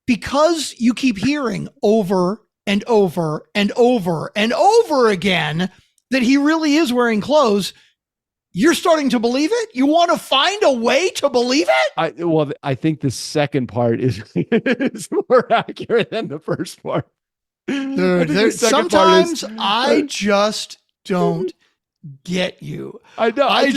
because you keep hearing over and over and over and over again that he really is wearing clothes, you're starting to believe it? You want to find a way to believe it? I think the second part is more accurate than the first part. Dude, sometimes I just don't get you. I know. I'm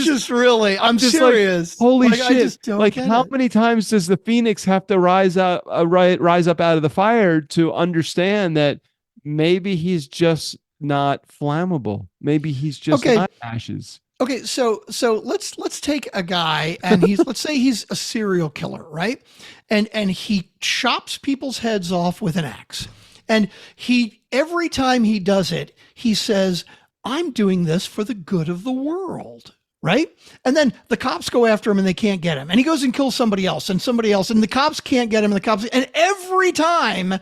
serious. Like, holy shit. I just don't get how it. many times does the Phoenix have to rise up out of the fire to understand that maybe he's just not flammable? Maybe he's just not ashes. Okay, so let's take a guy and let's say he's a serial killer, right? And he chops people's heads off with an axe. And every time he does it, he says, I'm doing this for the good of the world. right? And then the cops go after him and they can't get him. And he goes and kills somebody else, and the cops can't get him, and every time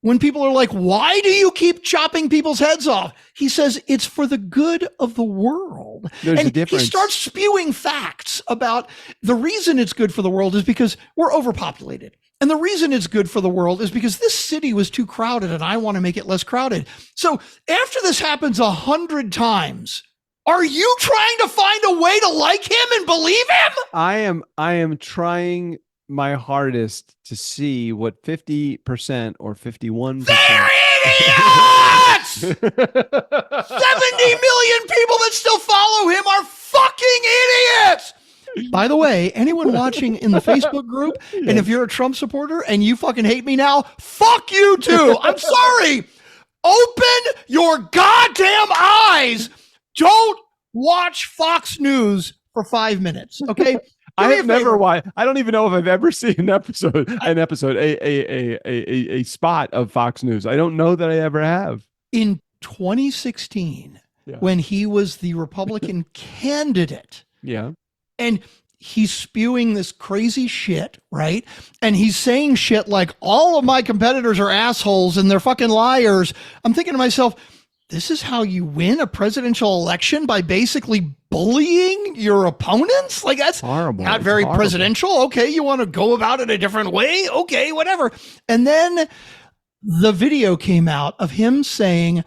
when people are like, why do you keep chopping people's heads off? He says, it's for the good of the world. There's and a difference. He starts spewing facts about the reason it's good for the world is because we're overpopulated. And the reason it's good for the world is because this city was too crowded and I want to make it less crowded. So after this happens 100 times, are you trying to find a way to like him and believe him? I am trying my hardest to see what 50% or 51%. They're idiots! 70 million people that still follow him are fucking idiots! By the way, anyone watching in the Facebook group, and if you're a Trump supporter and you fucking hate me now, fuck you too. I'm sorry. Open your goddamn eyes. Don't watch Fox News for 5 minutes, okay? I have never watched. I don't even know if I've ever seen a spot of Fox News. I don't know that I ever have. In 2016, when he was the Republican candidate, and he's spewing this crazy shit, right? And he's saying shit like, all of my competitors are assholes and they're fucking liars. I'm thinking to myself, this is how you win a presidential election, by basically bullying your opponents? Like, that's horrible. Not very presidential. Okay, you want to go about it a different way? Okay, whatever. And then the video came out of him saying,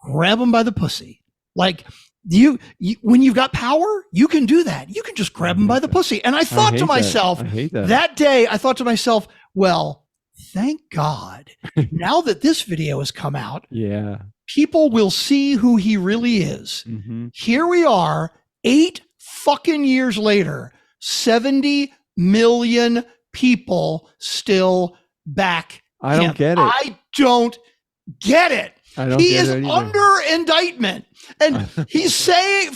grab him by the pussy. Like, you when you've got power, you can do that. You can just grab him by the pussy. And I thought to myself, that day, I thought to myself, well, thank God. Now that this video has come out, people will see who he really is. Here we are, 8 fucking years later, 70 million people still back. I don't get it. I don't get it. He is under indictment. And he's saying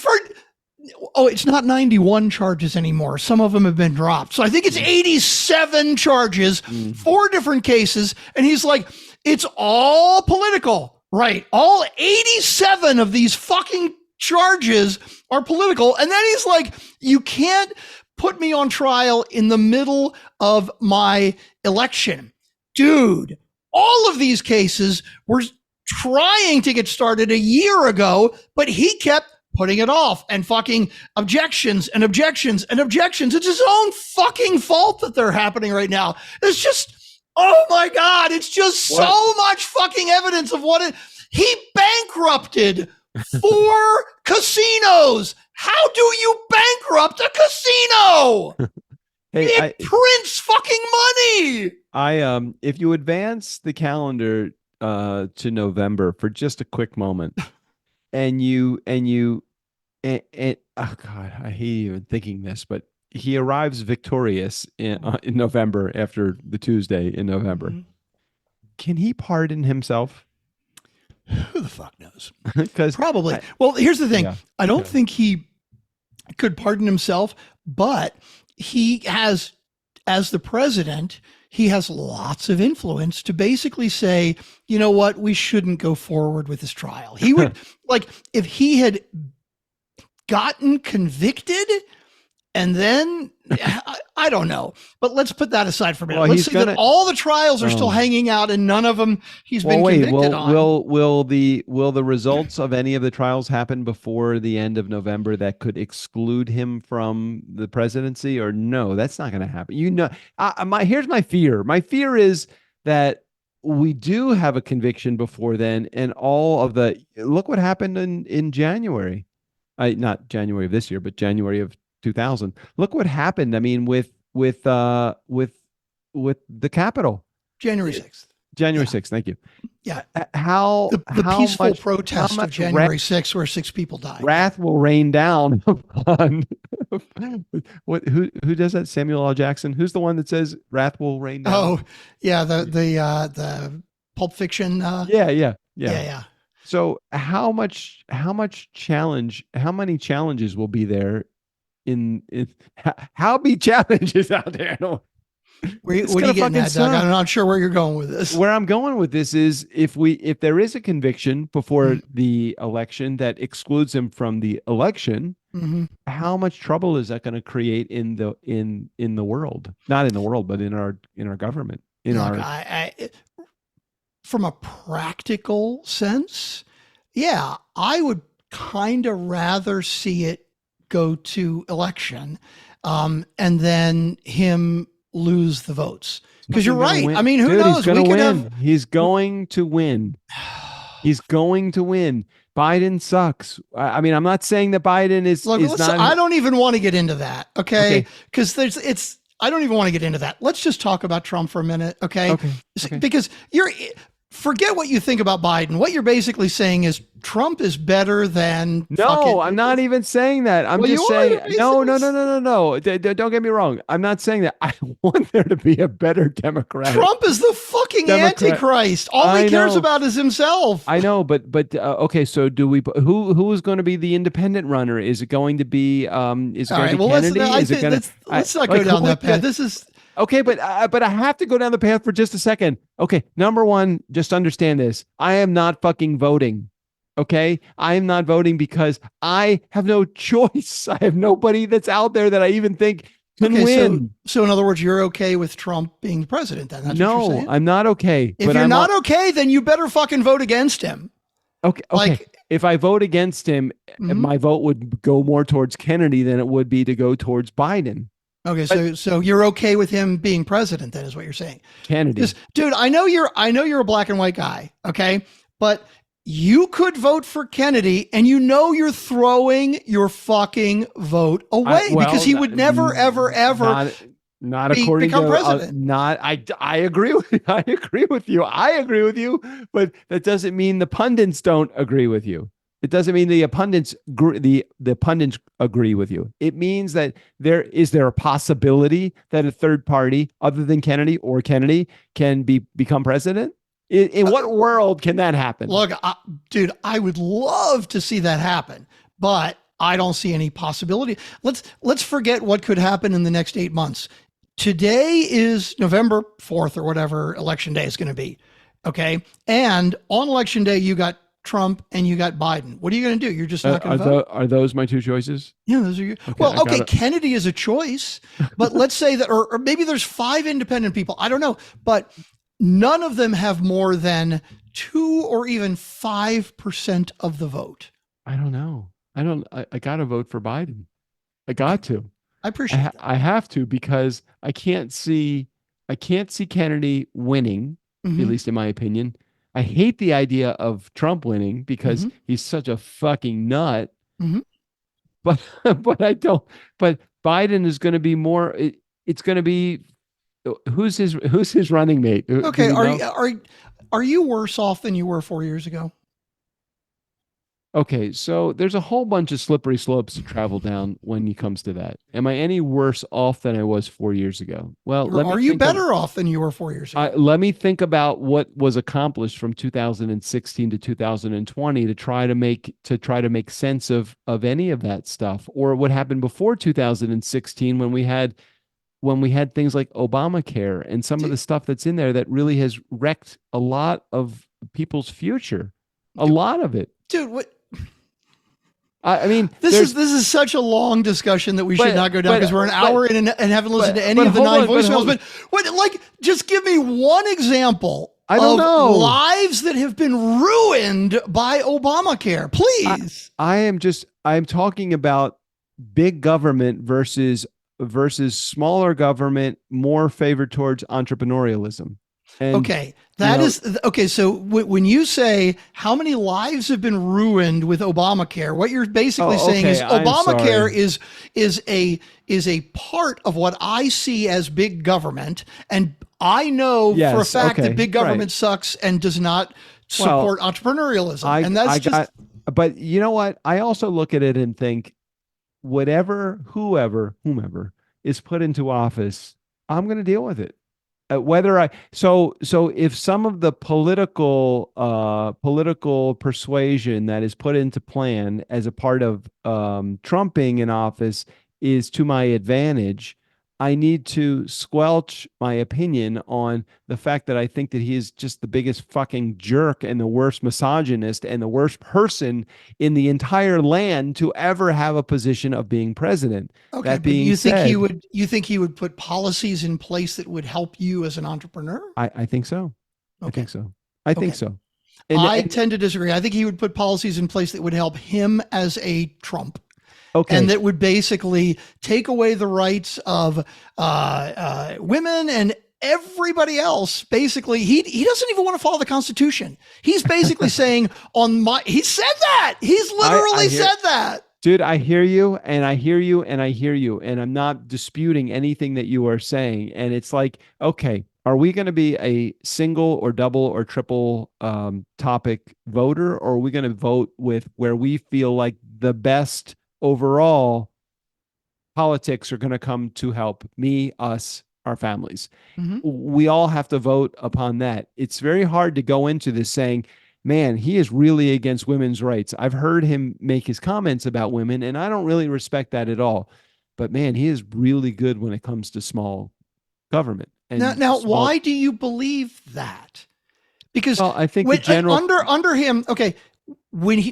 it's not 91 charges anymore. Some of them have been dropped. So I think it's 87 charges, 4 different cases. And he's like, it's all political, right? All 87 of these fucking charges are political. And then he's like, you can't put me on trial in the middle of my election. Dude, all of these cases were trying to get started a year ago, but he kept putting it off and fucking objections and objections and objections. It's his own fucking fault that they're happening right now. It's just, oh my God, it's just so much fucking evidence of he bankrupted 4 casinos. How do you bankrupt a casino? It prints fucking money. If you advance the calendar to November for just a quick moment, and oh God, I hate even thinking this, but he arrives victorious in November, after the Tuesday in November. Can he pardon himself? Who the fuck knows? Because probably. Well, here's the thing. I don't think he could pardon himself, but he has, as the president, he has lots of influence to basically say, you know what, we shouldn't go forward with this trial. He would, like, if he had gotten convicted and then, I don't know, but let's put that aside for a minute. Let's say that all the trials are still hanging out and none of them he's been convicted on. Will the results of any of the trials happen before the end of November that could exclude him from the presidency, or no? That's not going to happen. Here's my fear. My fear is that we do have a conviction before then, and look what happened in January. Not January of this year, but January of 2000. Look what happened. I mean, with the Capitol. January 6th. January 6th. Thank you. Yeah. The peaceful protest of January 6th, where 6 people died. Wrath will rain down upon who does that? Samuel L. Jackson. Who's the one that says wrath will rain down? Oh, yeah. The Pulp Fiction. Yeah. So how many challenges will be there? How be challenges out there? What are you getting at, Doug? I'm not sure where you're going with this. Where I'm going with this is if there is a conviction before the election that excludes him from the election, how much trouble is that going to create in the world? Not in the world, but in our government. From a practical sense, yeah, I would kind of rather see it go to election, and then him lose the votes. Because you're right. Win. I mean, who knows? He's going to win. He's going to win. He's going to win. Biden sucks. I mean, I'm not saying that Biden is. Look, I don't even want to get into that. Okay. Because I don't even want to get into that. Let's just talk about Trump for a minute. Okay. Because forget what you think about Biden. What you're basically saying is Trump is better than. No, I'm not even saying that. I'm just saying, no. Don't get me wrong. I'm not saying that. I want there to be a better Democrat. Trump is the fucking Antichrist. All he cares about is himself. I know, but okay. So do we? Who is going to be the independent runner? Is it going to be? Is it going to be Kennedy? Let's not go down that path. This is. Okay, but I have to go down the path for just a second. Okay, number one, just understand this. I am not fucking voting. Okay, I am not voting because I have no choice. I have nobody that's out there that I even think can win. So in other words, you're okay with Trump being president then? That's what you're saying? I'm not okay. If you're not okay, then you better fucking vote against him. Okay. Like, if I vote against him, my vote would go more towards Kennedy than it would be to go towards Biden. Okay, so you're okay with him being president then is what you're saying. Kennedy. Dude, I know you're a black and white guy, okay? But you could vote for Kennedy and you're throwing your fucking vote away because he would never ever not according become to president. I agree with you. I agree with you, but that doesn't mean the pundits don't agree with you. It doesn't mean the pundits agree with you. It means that there is a possibility that a third party other than Kennedy can become president. In what world can that happen? Look, dude, I would love to see that happen, but I don't see any possibility. Let's forget what could happen in the next 8 months. Today is November 4th or whatever election day is going to be. Okay. And on election day, you got Trump and you got Biden. What are you going to do? You're just not going to vote? Are those my two choices? Yeah, those are your. Okay, Kennedy is a choice, but let's say that, or maybe there's 5 independent people. I don't know, but none of them have more than 2 or even 5% of the vote. I don't know. I got to vote for Biden. I got to. I appreciate that. I have to because I can't see Kennedy winning, at least in my opinion. I hate the idea of Trump winning because he's such a fucking nut. But I don't. But Biden is going to be more. It's going to be who's his running mate. Okay, are you worse off than you were 4 years ago? Okay, so there's a whole bunch of slippery slopes to travel down when it comes to that. Am I any worse off than I was 4 years ago? Well, are you better off than you were 4 years ago? Let me think about what was accomplished from 2016 to 2020 to try to make sense of any of that stuff, or what happened before 2016 when we had things like Obamacare and some of the stuff that's in there that really has wrecked a lot of people's future. A lot of it. Dude, what? I mean, this is such a long discussion that we should not go down because we're an hour in and haven't listened to any of the 9 voicemails. But what, just give me one example of lives that have been ruined by Obamacare, please. I'm talking about big government versus smaller government, more favored towards entrepreneurialism. And, okay, okay. So when you say how many lives have been ruined with Obamacare, what you're basically saying is Obamacare is a part of what I see as big government, and I know for a fact that big government sucks and does not support entrepreneurialism. But you know what? I also look at it and think, whomever is put into office, I'm going to deal with it. So if some of the political persuasion that is put into plan as a part of Trump being in office is to my advantage, I need to squelch my opinion on the fact that I think that he is just the biggest fucking jerk and the worst misogynist and the worst person in the entire land to ever have a position of being president. Okay, that but being you think said, you think he would put policies in place that would help you as an entrepreneur? I think so. Okay. I think so. I think Okay. so. I tend to disagree. I think he would put policies in place that would help him as a Trump. Okay. And that would basically take away the rights of women and everybody else. Basically, he doesn't even want to follow the Constitution. He's basically saying he said that. He's literally said that. Dude, I hear you and I hear you and I hear you. And I'm not disputing anything that you are saying. And it's like, okay, are we going to be a single or double or triple topic voter? Or are we going to vote with where we feel like the best overall politics are going to come to help me, us, our families? Mm-hmm. We all have to vote upon that. It's very hard to go into this saying, man, he is really against women's rights. I've heard him make his comments about women, and I don't really respect that at all. But man, he is really good when it comes to small government. And now, why do you believe that? Because I think the general under him, okay,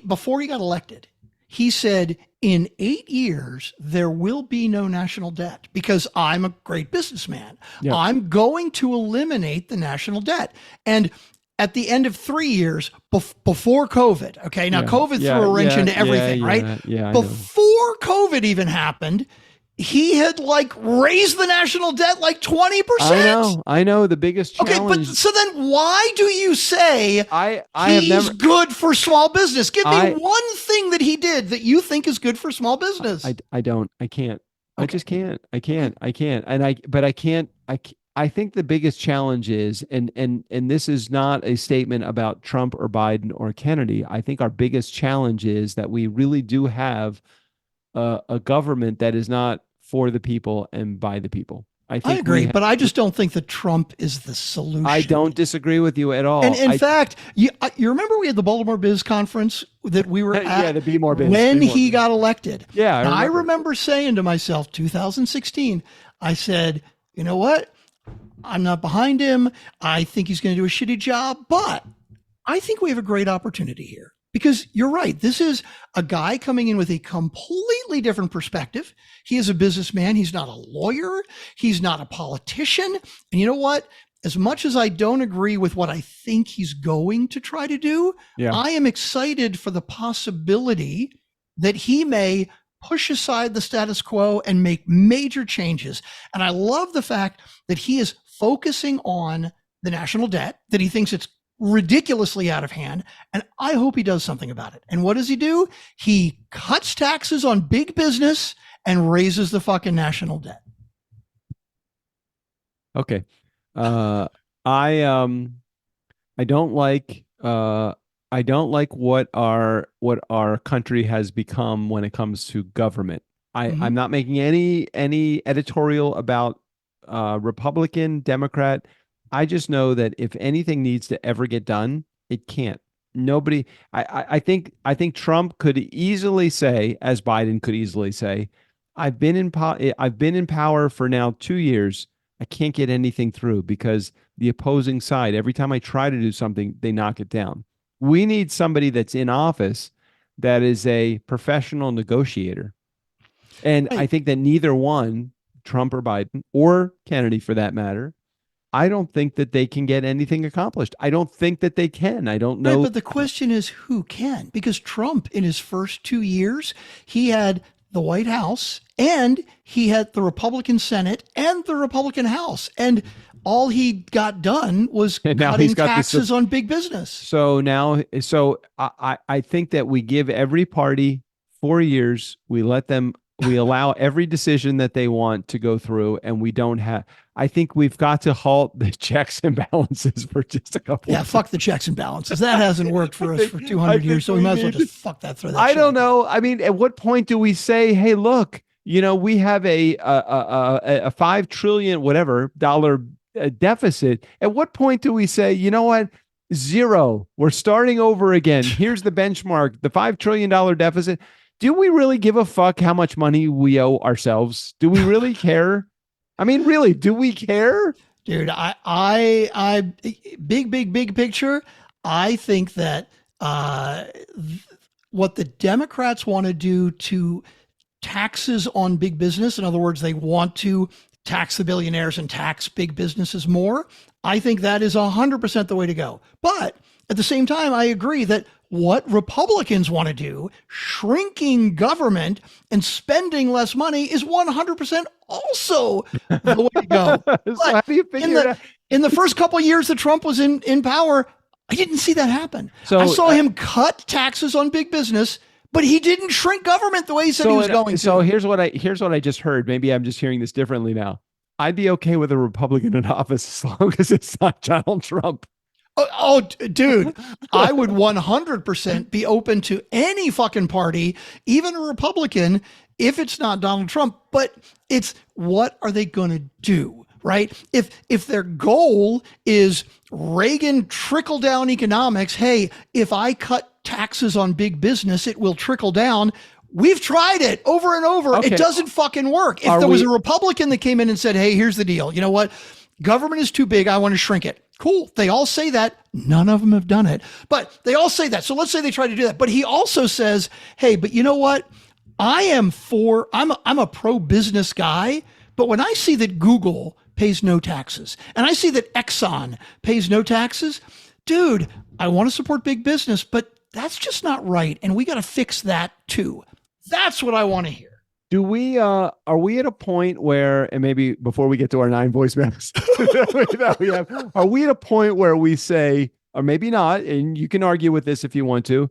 before he got elected, he said, in 8 years, there will be no national debt because I'm a great businessman. Yeah. I'm going to eliminate the national debt. And at the end of 3 years, before COVID, okay, now COVID threw a wrench into everything, right? Yeah. Before COVID even happened, he had like raised the national debt like 20%. I know the biggest challenge. Okay, but so then why do you say he's good for small business? Give me one thing that he did that you think is good for small business. I don't. I can't. Okay. I just can't. I can't. And I can't. I think the biggest challenge is, and this is not a statement about Trump or Biden or Kennedy. I think our biggest challenge is that we really do have a government that is not for the people and by the people. I agree, but I just don't think that Trump is the solution. I don't disagree with you at all. And in fact, you remember we had the Baltimore Biz Conference that we were at yeah, the Be More Biz, when he got elected. Yeah, I remember saying to myself, 2016, I said, you know what? I'm not behind him. I think he's going to do a shitty job, but I think we have a great opportunity here. Because you're right. This is a guy coming in with a completely different perspective. He is a businessman. He's not a lawyer. He's not a politician. And you know what? As much as I don't agree with what I think he's going to try to do, I am excited for the possibility that he may push aside the status quo and make major changes. And I love the fact that he is focusing on the national debt, that he thinks it's ridiculously out of hand. And I hope he does something about it. And what does he do? He cuts taxes on big business and raises the fucking national debt. Okay. I don't like what our country has become when it comes to government. I'm not making any editorial about Republican, Democrat. I just know that if anything needs to ever get done, it can't. Nobody. I think Trump could easily say, as Biden could easily say, I've been in power for now 2 years. I can't get anything through because the opposing side, every time I try to do something, they knock it down. We need somebody that's in office that is a professional negotiator. And I think that neither one, Trump or Biden or Kennedy for that matter, I don't think that they can get anything accomplished. I don't think that they can. I don't know. Right, but the question is who can? Because Trump, in his first 2 years, he had the White House and he had the Republican Senate and the Republican House. And all he got done was cutting taxes on big business. So now, I think that we give every party 4 years. We allow every decision that they want to go through, and we don't have. I think we've got to halt the checks and balances for just a couple. Yeah, fuck the checks and balances. That hasn't worked for us for 200 years, so we might as well just fuck that through. I don't know. I mean, at what point do we say, "Hey, look, we have a $5 trillion whatever dollar deficit"? At what point do we say, you know what? Zero. We're starting over again. Here's the benchmark, the $5 trillion deficit. Do we really give a fuck how much money we owe ourselves? Do we really care? I mean, really, do we care? Dude, I big picture. I think that what the Democrats want to do to taxes on big business, in other words, they want to tax the billionaires and tax big businesses more. I think that is 100% the way to go. But at the same time, I agree that what Republicans want to do, shrinking government and spending less money, is 100% also the way to go. So how do you figure in the first couple of years that Trump was in power, I didn't see that happen. So I saw him cut taxes on big business, but he didn't shrink government the way he said he was going to. So here's what I just heard. Maybe I'm just hearing this differently now. I'd be okay with a Republican in office as long as it's not Donald Trump. Oh, dude, I would 100% be open to any fucking party, even a Republican, if it's not Donald Trump. But it's what are they going to do, right? If their goal is Reagan trickle down economics, hey, if I cut taxes on big business, it will trickle down. We've tried it over and over. Okay. It doesn't fucking work. If there was a Republican that came in and said, hey, here's the deal. You know what? Government is too big. I want to shrink it. Cool. They all say that. None of them have done it, but they all say that. So let's say they try to do that. But he also says, hey, but you know what? I'm a pro-business guy, but when I see that Google pays no taxes and I see that Exxon pays no taxes, dude, I want to support big business, but that's just not right. And we got to fix that too. That's what I want to hear. Do we, are we at a point where, and maybe before we get to our 9 voicemails that we have, are we at a point where we say, or maybe not, and you can argue with this if you want to,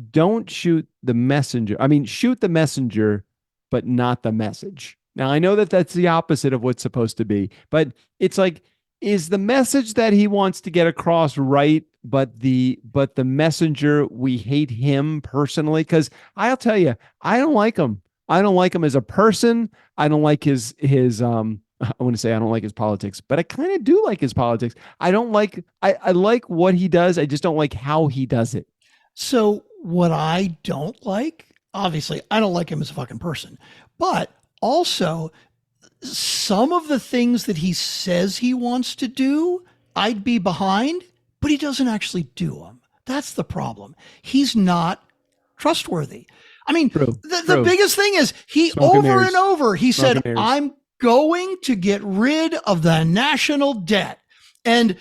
don't shoot the messenger. I mean, shoot the messenger, but not the message. Now, I know that that's the opposite of what's supposed to be, but it's like, is the message that he wants to get across right, but the messenger, we hate him personally? Because I'll tell you, I don't like him. I don't like him as a person. I don't like his I want to say I don't like his politics, but I kind of do like his politics. I like what he does. I just don't like how he does it. So what I don't like, obviously, I don't like him as a fucking person, but also some of the things that he says he wants to do, I'd be behind, but he doesn't actually do them. That's the problem. He's not trustworthy. I mean, the biggest thing is he and over, he said, I'm going to get rid of the national debt. And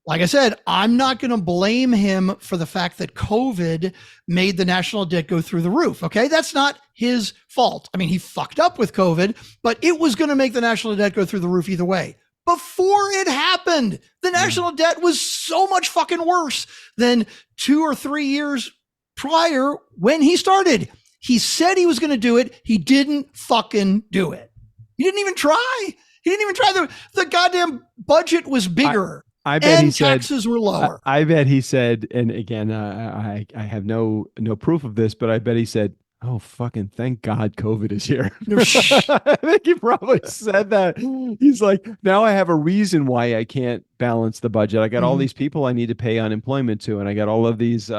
like I said, I'm not going to blame him for the fact that COVID made the national debt go through the roof. Okay. That's not his fault. I mean, he fucked up with COVID, but it was going to make the national debt go through the roof either way. Before it happened, the national debt was so much fucking worse than 2 or 3 years prior when he started. He said he was going to do it. He didn't fucking do it. He didn't even try. The goddamn budget was bigger. I bet he said taxes were lower. I bet he said, and again, I have no proof of this, but I bet he said, "Oh, fucking thank God COVID is here." I think he probably said that. He's like, now I have a reason why I can't balance the budget. I got all these people I need to pay unemployment to, and I got all of these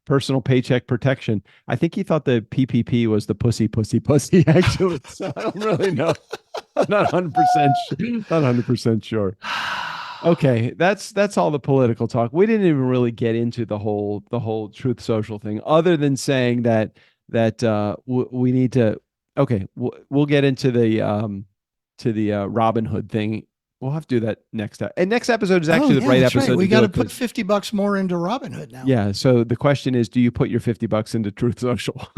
personal paycheck protection. I think he thought the PPP was the pussy, actually. So I don't really know. I'm not 100% sure. Okay, that's all the political talk. We didn't even really get into the whole Truth Social thing, other than saying that we need to. Okay, we'll get into the Robin Hood thing. We'll have to do that next time. And next episode is actually the right episode. Right. We got to put $50 more into Robin Hood now. Yeah. So the question is, do you put your $50 into Truth Social?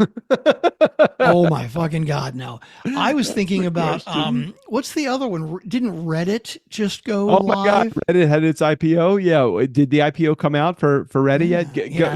Oh my fucking God, no. I was thinking about what's the other one? Didn't Reddit just go live? Oh my God, Reddit had its IPO. Yeah. Did the IPO come out for Reddit yet?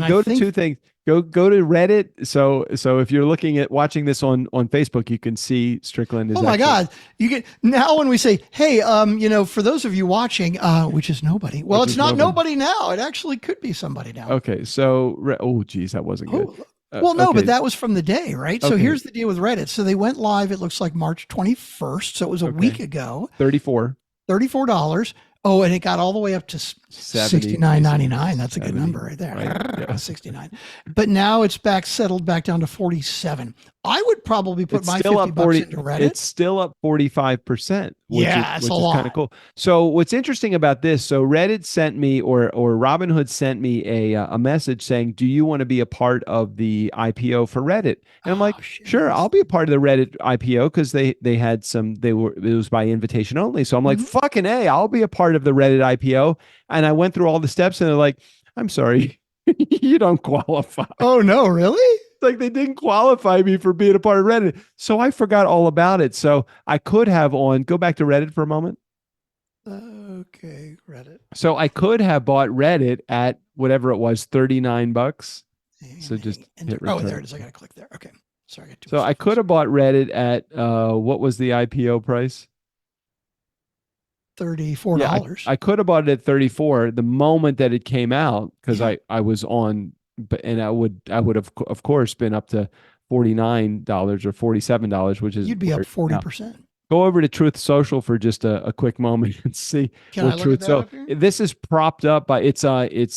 Go to two things. Go to Reddit. So if you're watching this on Facebook, you can see Strickland is. Oh my God! You get now when we say, "Hey, for those of you watching, which is nobody." Well, it's not nobody now. It actually could be somebody now. Okay, so oh geez, that wasn't good. Well, no, but that was from the day, right? So here's the deal with Reddit. So they went live. It looks like March 21st. So it was a week ago. $34. Oh, and it got all the way up to $69.99. That's a good number right there. Right. Yeah. 69. But now it's settled back down to 47. I would probably put my 50 bucks into Reddit. It's still up 45%, which that's is a lot. kind of cool. So what's interesting about this, so Reddit sent me or Robinhood sent me a message saying, do you want to be a part of the IPO for Reddit? And I'm like, sure, I'll be a part of the Reddit IPO because they had it was by invitation only. So I'm like, fucking A, I'll be a part of the Reddit IPO. And I went through all the steps and they're like, I'm sorry, you don't qualify. Oh no, really? Like they didn't qualify me for being a part of Reddit. So I forgot all about it. So I could have go back to Reddit for a moment. Okay, Reddit. So I could have bought Reddit at whatever it was, $39. So just hit return. Oh, there it is. I got to click there. Okay. Sorry. So I could have bought Reddit at, what was the IPO price? $34. Yeah, I could have bought it at 34 the moment that it came out because I was on. And I would have of course been up to $49 or $47, which is you'd be up 40%. Go over to Truth Social for just a quick moment and see. Can I look Truth. at that up here? This is propped up by it's DJ.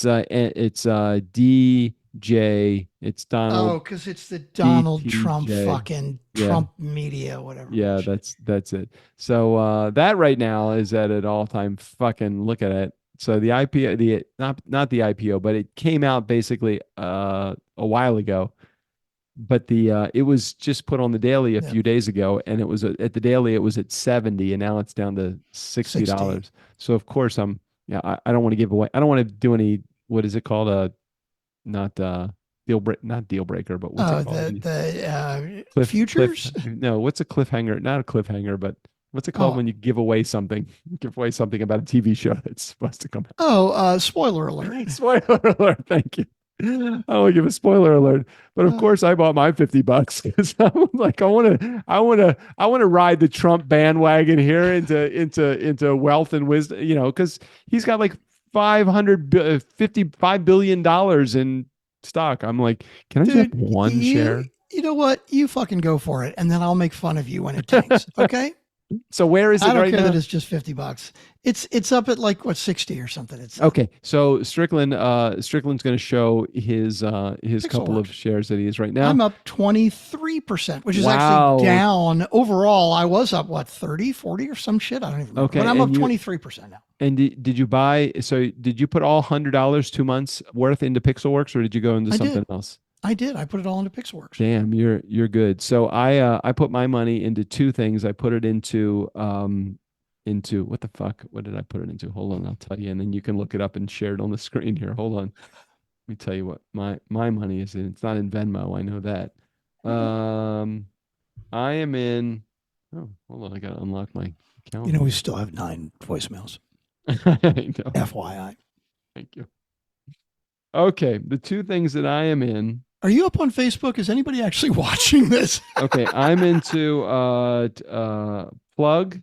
It's Donald. Oh, because it's the Donald DTJ. Trump fucking Trump media, whatever. Yeah, that's it. So that right now is at an all-time fucking look at it. So the IPO, not the IPO, but it came out basically a while ago. But it was just put on the daily a few days ago, and it was at the daily it was at 70, and now it's down to $60. So of course I don't want to give away. I don't want to do any. What is it called? Not deal breaker, but what's it called? The futures? No, what's a cliffhanger? Not a cliffhanger, but. What's it called when you give away something? Give away something about a TV show that's supposed to come out. Oh, spoiler alert. Spoiler alert. Thank you. I don't give a spoiler alert, but of course I bought my $50 because I'm like, I want to ride the Trump bandwagon here into wealth and wisdom, because he's got like $55 billion in stock. I'm like, can I get one share? You know what? You fucking go for it, and then I'll make fun of you when it tanks. Okay. So where is it right now? I don't care that it's just $50. It's up at like 60 or something. It's okay. So Strickland's going to show his couple of shares that he is right now. I'm up 23%, which is actually down overall. I was up 30, 40 or some shit. I don't even remember. Okay, but I'm up 23% now. And did you buy? So did you put all $100 2 months worth into Pixelworks, or did you go into something else? I did. I put it all into Pixelworks. Damn, you're good. So I put my money into two things. I put it into what the fuck? What did I put it into? Hold on, I'll tell you, and then you can look it up and share it on the screen here. Hold on. Let me tell you what my money is in. It's not in Venmo. I know that. I am in. Oh, hold on. I gotta unlock my account. We still have 9 voicemails. I know. FYI. Thank you. Okay, the two things that I am in. Are you up on Facebook? Is anybody actually watching this? Okay, I'm into Plug, Plug.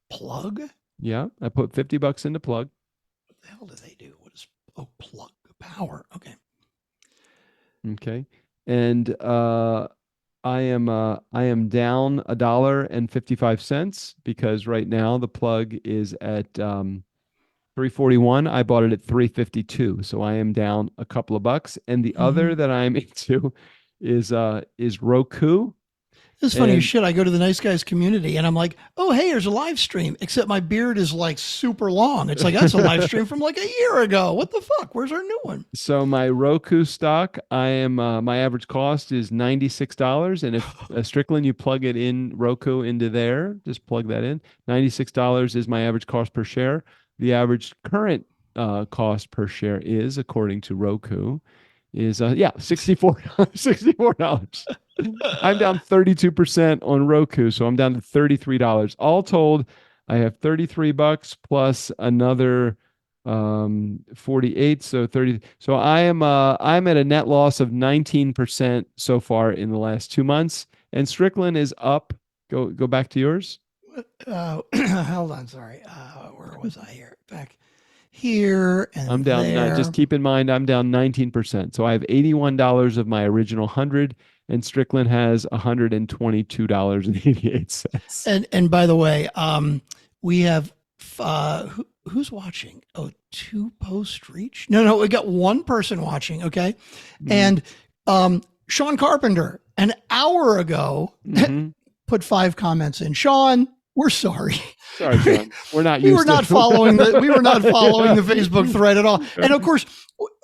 Plug? Yeah, I put $50 into Plug. What the hell do they do? What is Plug Power? Okay. Okay, and I am down $1.55 because right now the Plug is at $3.41. I bought it at $3.52, so I am down a couple of bucks. And the other that I'm into is Roku. It's funny as shit. I go to the Nice Guys community and I'm like, oh, hey, there's a live stream, except my beard is like super long. It's like, that's a live stream from like a year ago. What the fuck? Where's our new one? So my Roku stock, I am my average cost is $96. And if Strickland, you plug it in Roku into there, just plug that in. $96 is my average cost per share. The average current cost per share is, according to Roku, is $64. I'm down 32% on Roku, so I'm down to $33. All told, I have $33 plus another 48, so 30. So I'm at a net loss of 19% so far in the last 2 months. And Strickland is up. Go back to yours. Hold on, sorry. Where was I here? Back here and I'm down. there. Just keep in mind, I'm down 19%. So I have $81 of my original 100, and Strickland has $122.88. And by the way, we have who's watching? Oh, 2 post reach? No, we got one person watching. Okay, and Sean Carpenter, an hour ago, Mhm. put 5 comments in. Sean, we're sorry. Sorry, Sean. We're not. We used were not to- following the Facebook thread at all. And of course,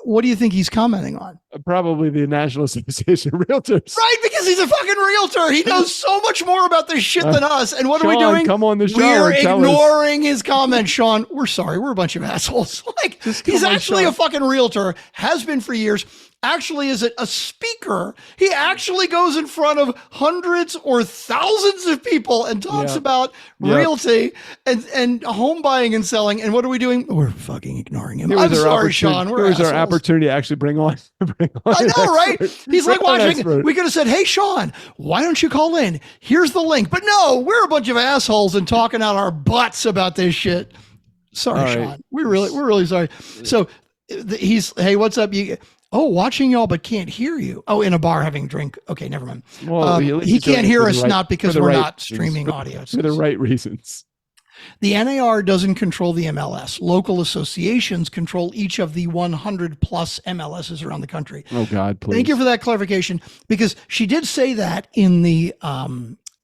what do you think he's commenting on? Probably the National Association of Realtors. Right, because he's a fucking realtor. He knows so much more about this shit than us. And what are we Sean, doing? come on the show We're and tell us. ignoring his comment. Sean, we're sorry. We're a bunch of assholes. Like, Just he's come on, actually Sean. a fucking realtor, has been for years. Actually is a speaker. He actually goes in front of hundreds or thousands of people and talks Yeah. about Yeah. realty and home buying and selling. And what are we doing? We're fucking ignoring him. Here was I'm our sorry, opportunity- Sean. We're Here was our assholes. opportunity to actually bring on. I know, right? He's like Bring on watching. expert. We could have said, "Hey, Sean, why don't you call in? Here's the link." But no, we're a bunch of assholes and talking out our butts about this shit. Sorry, All right. Sean. We're really sorry. So he's, hey, what's up? Watching y'all, but can't hear you. Oh, in a bar having a drink. Okay, never mind. Well, at least He he's doing can't it hear for the us, right- not because for the we're right not reasons. streaming audio. For the right reasons. The NAR doesn't control the MLS. Local associations control each of the 100 plus MLSs around the country. Oh God, please. Thank you for that clarification, because she did say that in the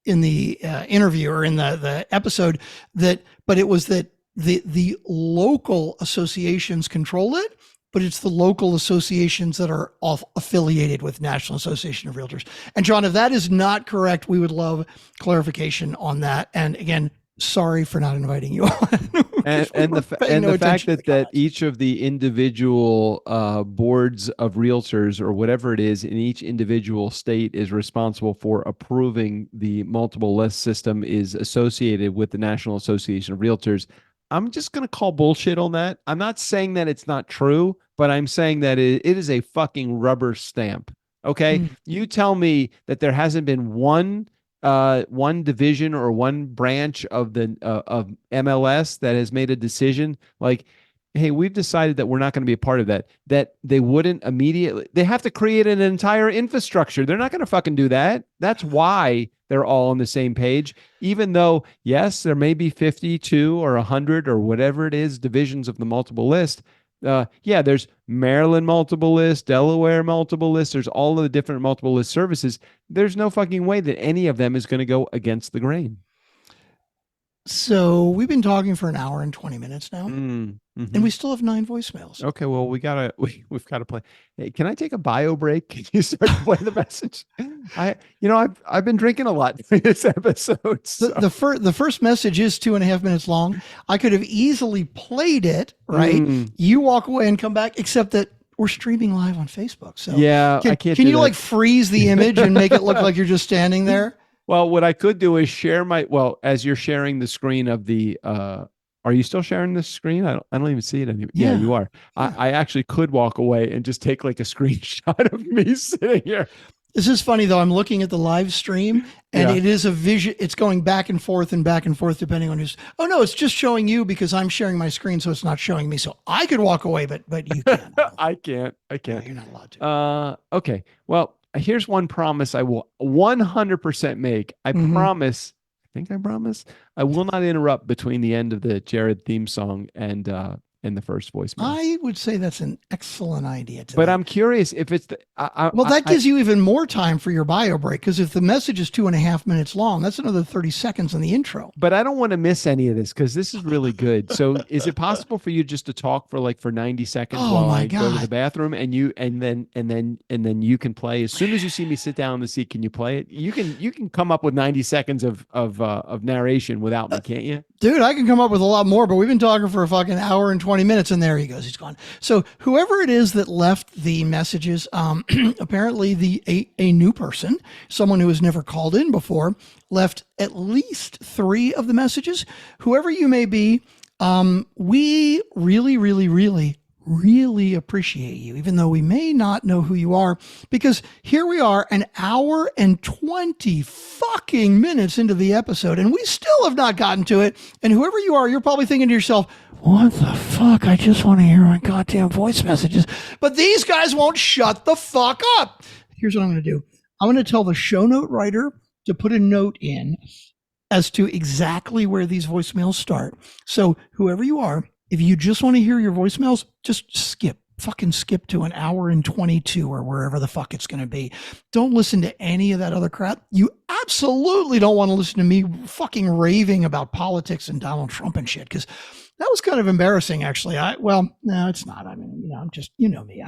interview or in the episode but it was that the local associations control it, but it's the local associations that are affiliated with National Association of Realtors. And John, if that is not correct, we would love clarification on that. And again, sorry for not inviting you on. and the fact that each of the individual boards of realtors or whatever it is in each individual state is responsible for approving the multiple list system is associated with the National Association of Realtors. I'm just going to call bullshit on that. I'm not saying that it's not true, but I'm saying that it is a fucking rubber stamp. Okay. You tell me that there hasn't been one division or one branch of the of MLS that has made a decision like, hey, we've decided that we're not going to be a part of that they wouldn't immediately. They have to create an entire infrastructure. They're not going to fucking do that. That's why they're all on the same page, even though, yes, there may be 52 or 100 or whatever it is divisions of the multiple list. There's Maryland multiple list, Delaware multiple list. There's all of the different multiple list services. There's no fucking way that any of them is going to go against the grain. So we've been talking for an hour and 20 minutes now, and we still have 9 voicemails. Okay, well, we've got to play. Hey, can I take a bio break? Can you start to play the message? I've been drinking a lot during this episode. So. The first message is 2.5 minutes long. I could have easily played it, right? You walk away and come back, except that we're streaming live on Facebook. So yeah, I can't. Can you like freeze the image and make it look like you're just standing there? Well, what I could do is share as you're sharing the screen of the, are you still sharing the screen? I don't even see it anymore. Yeah, you are. Yeah. I actually could walk away and just take like a screenshot of me sitting here. This is funny though. I'm looking at the live stream and it is a vision. It's going back and forth depending on who's, oh no, it's just showing you because I'm sharing my screen. So it's not showing me. So I could walk away, but you can't. I can't. No, you're not allowed to. Okay. Well, here's one promise I will 100% make. I promise. I promise I will not interrupt between the end of the Jared theme song and the first voicemail. I would say that's an excellent idea. But I'm curious if it's that gives you even more time for your bio break, because if the message is 2.5 minutes long, that's another 30 seconds in the intro. But I don't want to miss any of this because this is really good. So is it possible for you just to talk for 90 seconds while I go to the bathroom and then you can play as soon as you see me sit down in the seat? Can you play it? You can come up with 90 seconds of narration without me, can't you? Dude, I can come up with a lot more, but we've been talking for a fucking hour and 20 minutes, and there he goes. He's gone. So whoever it is that left the messages, apparently a new person, someone who has never called in before, left at least 3 of the messages. Whoever you may be, we really, really, really, really appreciate you, even though we may not know who you are, because here we are an hour and 20 fucking minutes into the episode and we still have not gotten to it. And whoever you are, you're probably thinking to yourself, what the fuck? I just want to hear my goddamn voice messages. But these guys won't shut the fuck up. Here's what I'm going to do. I'm going to tell the show note writer to put a note in as to exactly where these voicemails start. So whoever you are, if you just want to hear your voicemails, just skip fucking skip to an hour and 22 or wherever the fuck it's going to be. Don't listen to any of that other crap. You absolutely don't want to listen to me fucking raving about politics and Donald Trump and shit, because that was kind of embarrassing, actually. No, it's not. I mean, I'm just, you know me.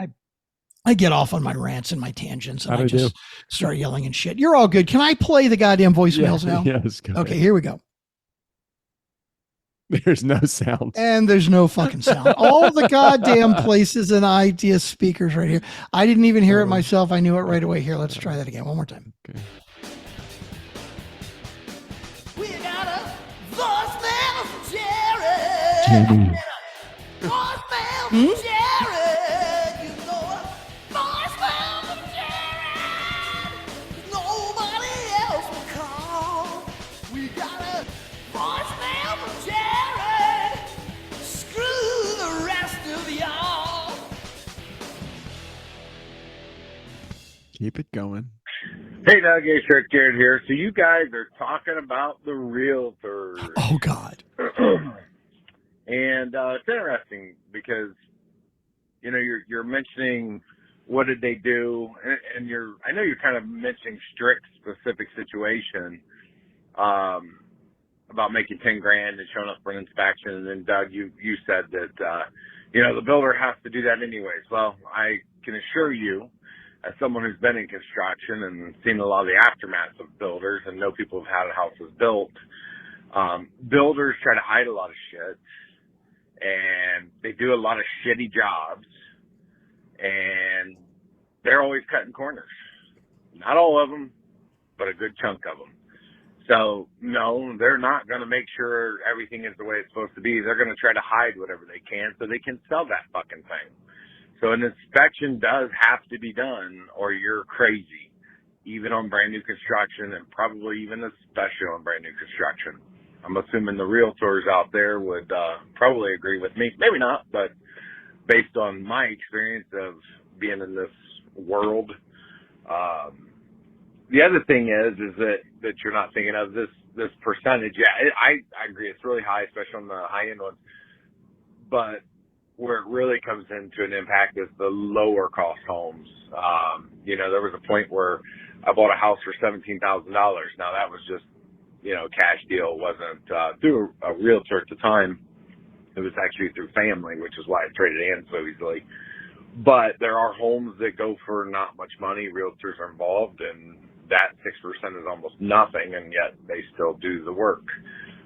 I get off on my rants and my tangents, and I just start yelling and shit. You're all good. Can I play the goddamn voicemails now? Yes. Okay, here we go. There's no sound. And there's no fucking sound. All the goddamn places and idea speakers right here. I didn't even hear it myself. I knew it right away. Here, let's try that again. One more time. Okay. We got a voicemail from Jared. Voicemail from Jared. You know a voicemail from Jared. Nobody else will call. We got a voicemail from Jared. Screw the rest of y'all. Keep it going. Hey, Doug, Strick, Jared here. So you guys are talking about the realtors. Oh, God. And it's interesting because, you know, you're mentioning what did they do, and I know you're kind of mentioning strict specific situation about making 10 grand and showing up for an inspection. And then Doug, you said that, you know, the builder has to do that anyways. Well, I can assure you, as someone who's been in construction and seen a lot of the aftermath of builders and know people who've had houses built, builders try to hide a lot of shit, and they do a lot of shitty jobs, and they're always cutting corners. Not all of them, but a good chunk of them. So, no, they're not going to make sure everything is the way it's supposed to be. They're going to try to hide whatever they can so they can sell that fucking thing. So an inspection does have to be done, or you're crazy, even on brand new construction, and probably even especially on brand new construction. I'm assuming the realtors out there would probably agree with me. Maybe not, but based on my experience of being in this world, the other thing is that you're not thinking of this percentage. Yeah, I agree. It's really high, especially on the high end ones. But where it really comes into an impact is the lower cost homes. You know, there was a point where I bought a house for $17,000. Now that was just, you know, cash deal. It wasn't through a realtor at the time. It was actually through family, which is why I traded in so easily. But there are homes that go for not much money. Realtors are involved, and that 6% is almost nothing, and yet they still do the work.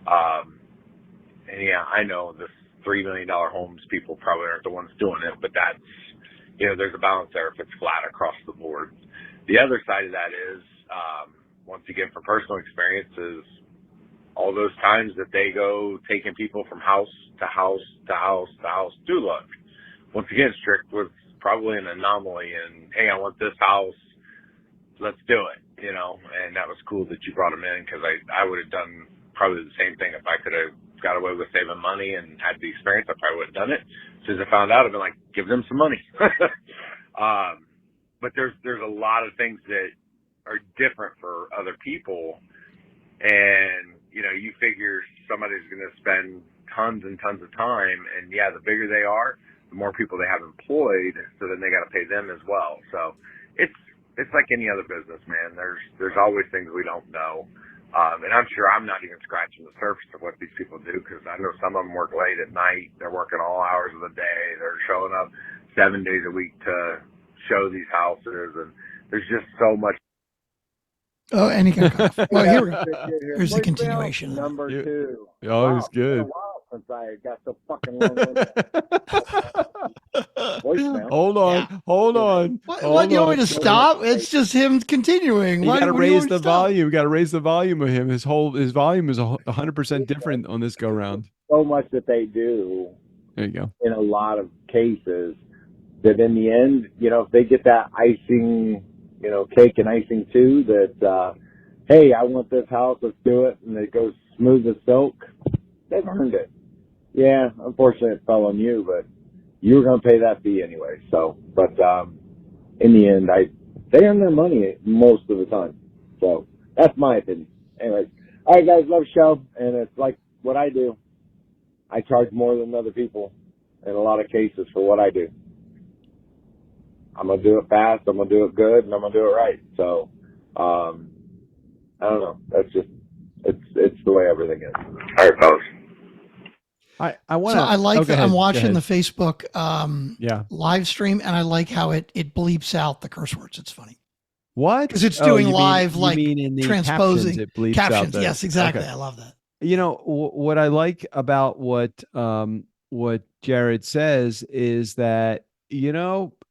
And yeah, I know this $3 million homes, people probably aren't the ones doing it, but that's, you know, there's a balance there if it's flat across the board. The other side of that is, once again, from personal experiences, all those times that they go taking people from house to house to house to house to look. Once again, Strict was probably an anomaly, and hey, I want this house, let's do it, you know, and that was cool that you brought him in, because I would have done probably the same thing if I could have got away with saving money and had the experience. I probably would have done it. As soon as I found out, I'd been like, give them some money. But there's a lot of things that are different for other people, and you know, you figure somebody's going to spend tons and tons of time, and yeah, the bigger they are, the more people they have employed, so then they got to pay them as well. So it's like any other business, man. There's always things we don't know. And I'm sure I'm not even scratching the surface of what these people do, because I know some of them work late at night. They're working all hours of the day. They're showing up 7 days a week to show these houses, and there's just so much. Oh, and he got cut off. Well, here we go. Here's the continuation. Number 2. Oh, it's good. It's been a while since I got so fucking long. Hold on. What do you want me to stop? It's just him continuing. You got to raise the volume. You got to raise the volume of him. His volume is 100% different on this go round. So much that they do. There you go. In a lot of cases, that in the end, you know, if they get that icing, you know, cake and icing too, that, hey, I want this house, let's do it, and it goes smooth as silk, they've earned it. Yeah, unfortunately it fell on you, but you were going to pay that fee anyway. So, but in the end, they earn their money most of the time. So that's my opinion. Anyways, all right, guys, love the show, and it's like what I do. I charge more than other people in a lot of cases for what I do. I'm going to do it fast, I'm going to do it good, and I'm going to do it right. So, I don't know. That's just, it's the way everything is. All right, fellas. I want to. So I like that. I'm watching the ahead. Facebook Yeah. live stream, and I like how it bleeps out the curse words. It's funny. What? Because it's doing live, you like mean in the transposing captions, it bleeps captions. out Yes, exactly. Okay. I love that. You know what I like about what Jared says is that,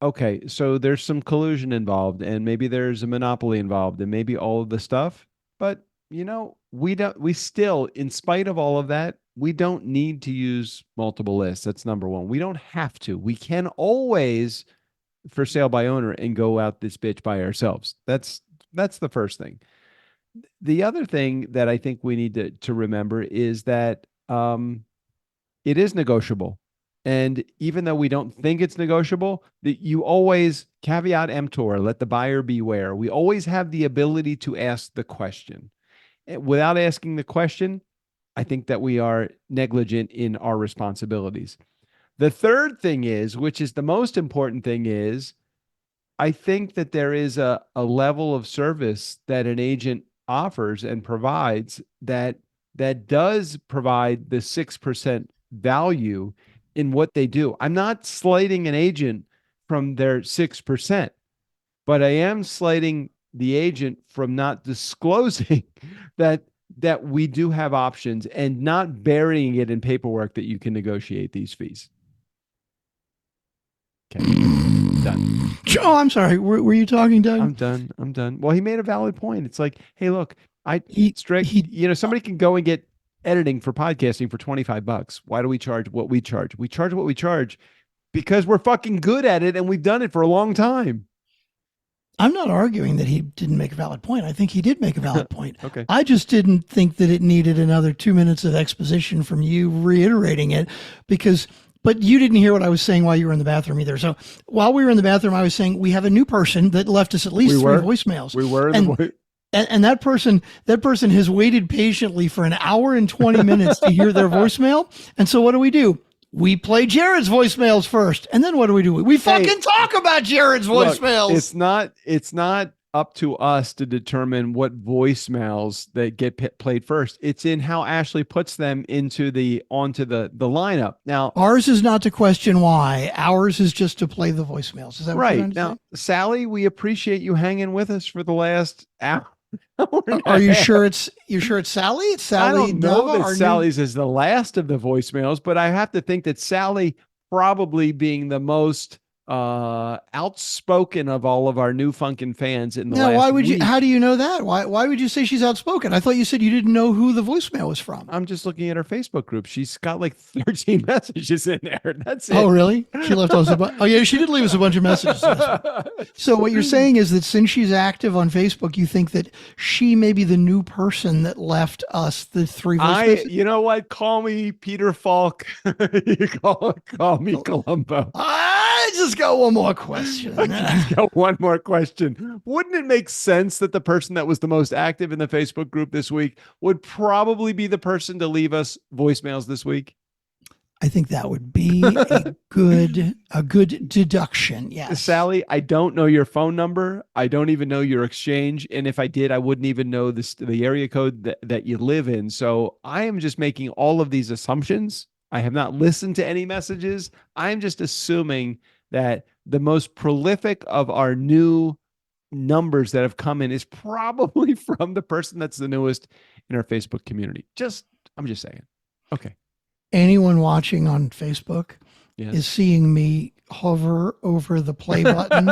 okay, so there's some collusion involved, and maybe there's a monopoly involved, and maybe all of the stuff, but we still, in spite of all of that, we don't need to use multiple lists. That's number one. We don't have to. We can always for sale by owner and go out this bitch by ourselves. That's the first thing. The other thing that I think we need to remember is that it is negotiable. And even though we don't think it's negotiable, that you always caveat emptor, let the buyer beware. We always have the ability to ask the question. Without asking the question, I think that we are negligent in our responsibilities. The third thing is, which is the most important thing, is I think that there is a level of service that an agent offers and provides that does provide the 6% value in what they do. I'm not slating an agent from their 6%, but I am slating the agent from not disclosing that we do have options and not burying it in paperwork that you can negotiate these fees. Okay. Done. Oh, I'm sorry. Were you talking, Doug? I'm done. Well, he made a valid point. It's like, hey, look, somebody can go and get editing for podcasting for $25. Why do we charge what we charge? We charge what we charge because we're fucking good at it and we've done it for a long time. I'm not arguing that he didn't make a valid point. I think he did make a valid point. Okay. I just didn't think that it needed another 2 minutes of exposition from you reiterating it but you didn't hear what I was saying while you were in the bathroom either. So while we were in the bathroom, I was saying we have a new person that left us at least 3 voicemails. We were. And that person has waited patiently for an hour and 20 minutes to hear their voicemail. And so what do? We play Jared's voicemails first. And then what do? We fucking talk about Jared's voicemails. Look, it's not up to us to determine what voicemails that get played first. It's in how Ashley puts them onto the lineup. Now, ours is not to question why. Ours is just to play the voicemails. Is that right? What now, Sally, we appreciate you hanging with us for the last hour. Are you sure it's Sally? It's Sally. I don't know Nova, that Sally's is the last of the voicemails, but I have to think that Sally, probably being the most outspoken of all of our new Funkin' fans in the last why would week. How do you know that? Why would you say she's outspoken? I thought you said you didn't know who the voicemail was from. I'm just looking at her Facebook group. She's got like 13 messages in there. That's it. Oh, really? She left us oh yeah, she did leave us a bunch of messages. So what you're saying is that since she's active on Facebook, you think that she may be the new person that left us the 3 voicemails? You know what? Call me Peter Falk. You call me Columbo. I just got one more question. One more question. Wouldn't it make sense that the person that was the most active in the Facebook group this week would probably be the person to leave us voicemails this week? I think that would be a good deduction. Yes. Sally, I don't know your phone number. I don't even know your exchange. And if I did, I wouldn't even know the area code that you live in. So I am just making all of these assumptions. I have not listened to any messages. I'm just assuming that the most prolific of our new numbers that have come in is probably from the person that's the newest in our Facebook community. I'm just saying. Okay. Anyone watching on Facebook is seeing me hover over the play button,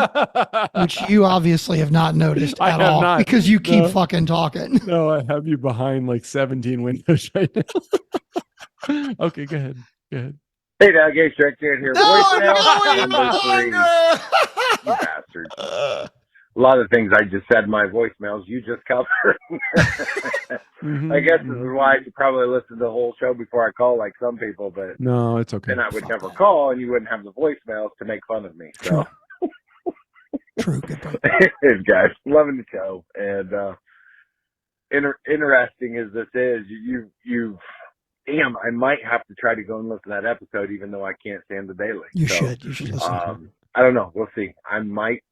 which you obviously have not noticed at all because you keep fucking talking. No, I have you behind like 17 windows right now. Okay, go ahead. Hey, Doug, hey, Strickland here. No, You bastard. A lot of things I just said in my voicemails, you just covered. I guess this is why I should probably listen to the whole show before I call, like some people, but no, it's okay. Then I would never call, and you wouldn't have the voicemails to make fun of me. So. True. Good point. Guys, loving the show, and interesting as this is, you've I might have to try to go and listen to that episode, even though I can't stand the daily. You should listen. I don't know. We'll see. I might